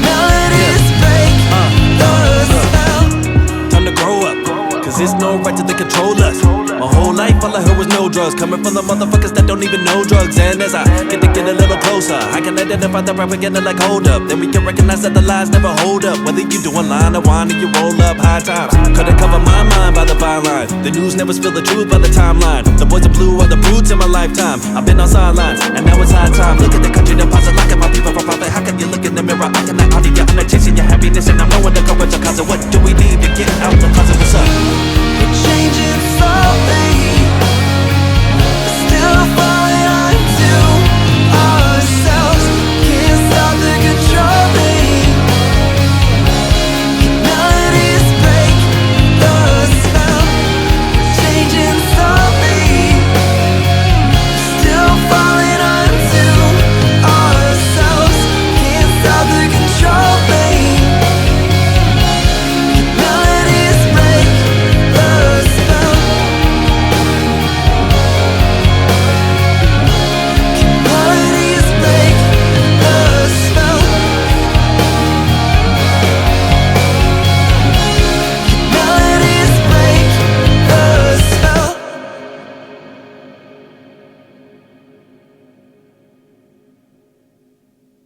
Melodies break the spell. Time to grow up, cause it's no right till they control us. My whole life all I heard was no drugs, coming from the motherfuckers that don't even know drugs. And as I get a little closer, I can identify the propaganda like hold up. Then we can recognize that the lies never hold up. Whether you do a line or wine or you roll up high times, couldn't cover my mind by the byline. The news never spill the truth by the timeline. The boys are blue are the brutes in my lifetime. I've been on sidelines, and now it's high time. Look at the country deposit, locking my people for profit. How can you look in the mirror? I cannot argue, I'm not chasing your happiness, and I'm knowing the courage of cause. What do we need to get out the closet?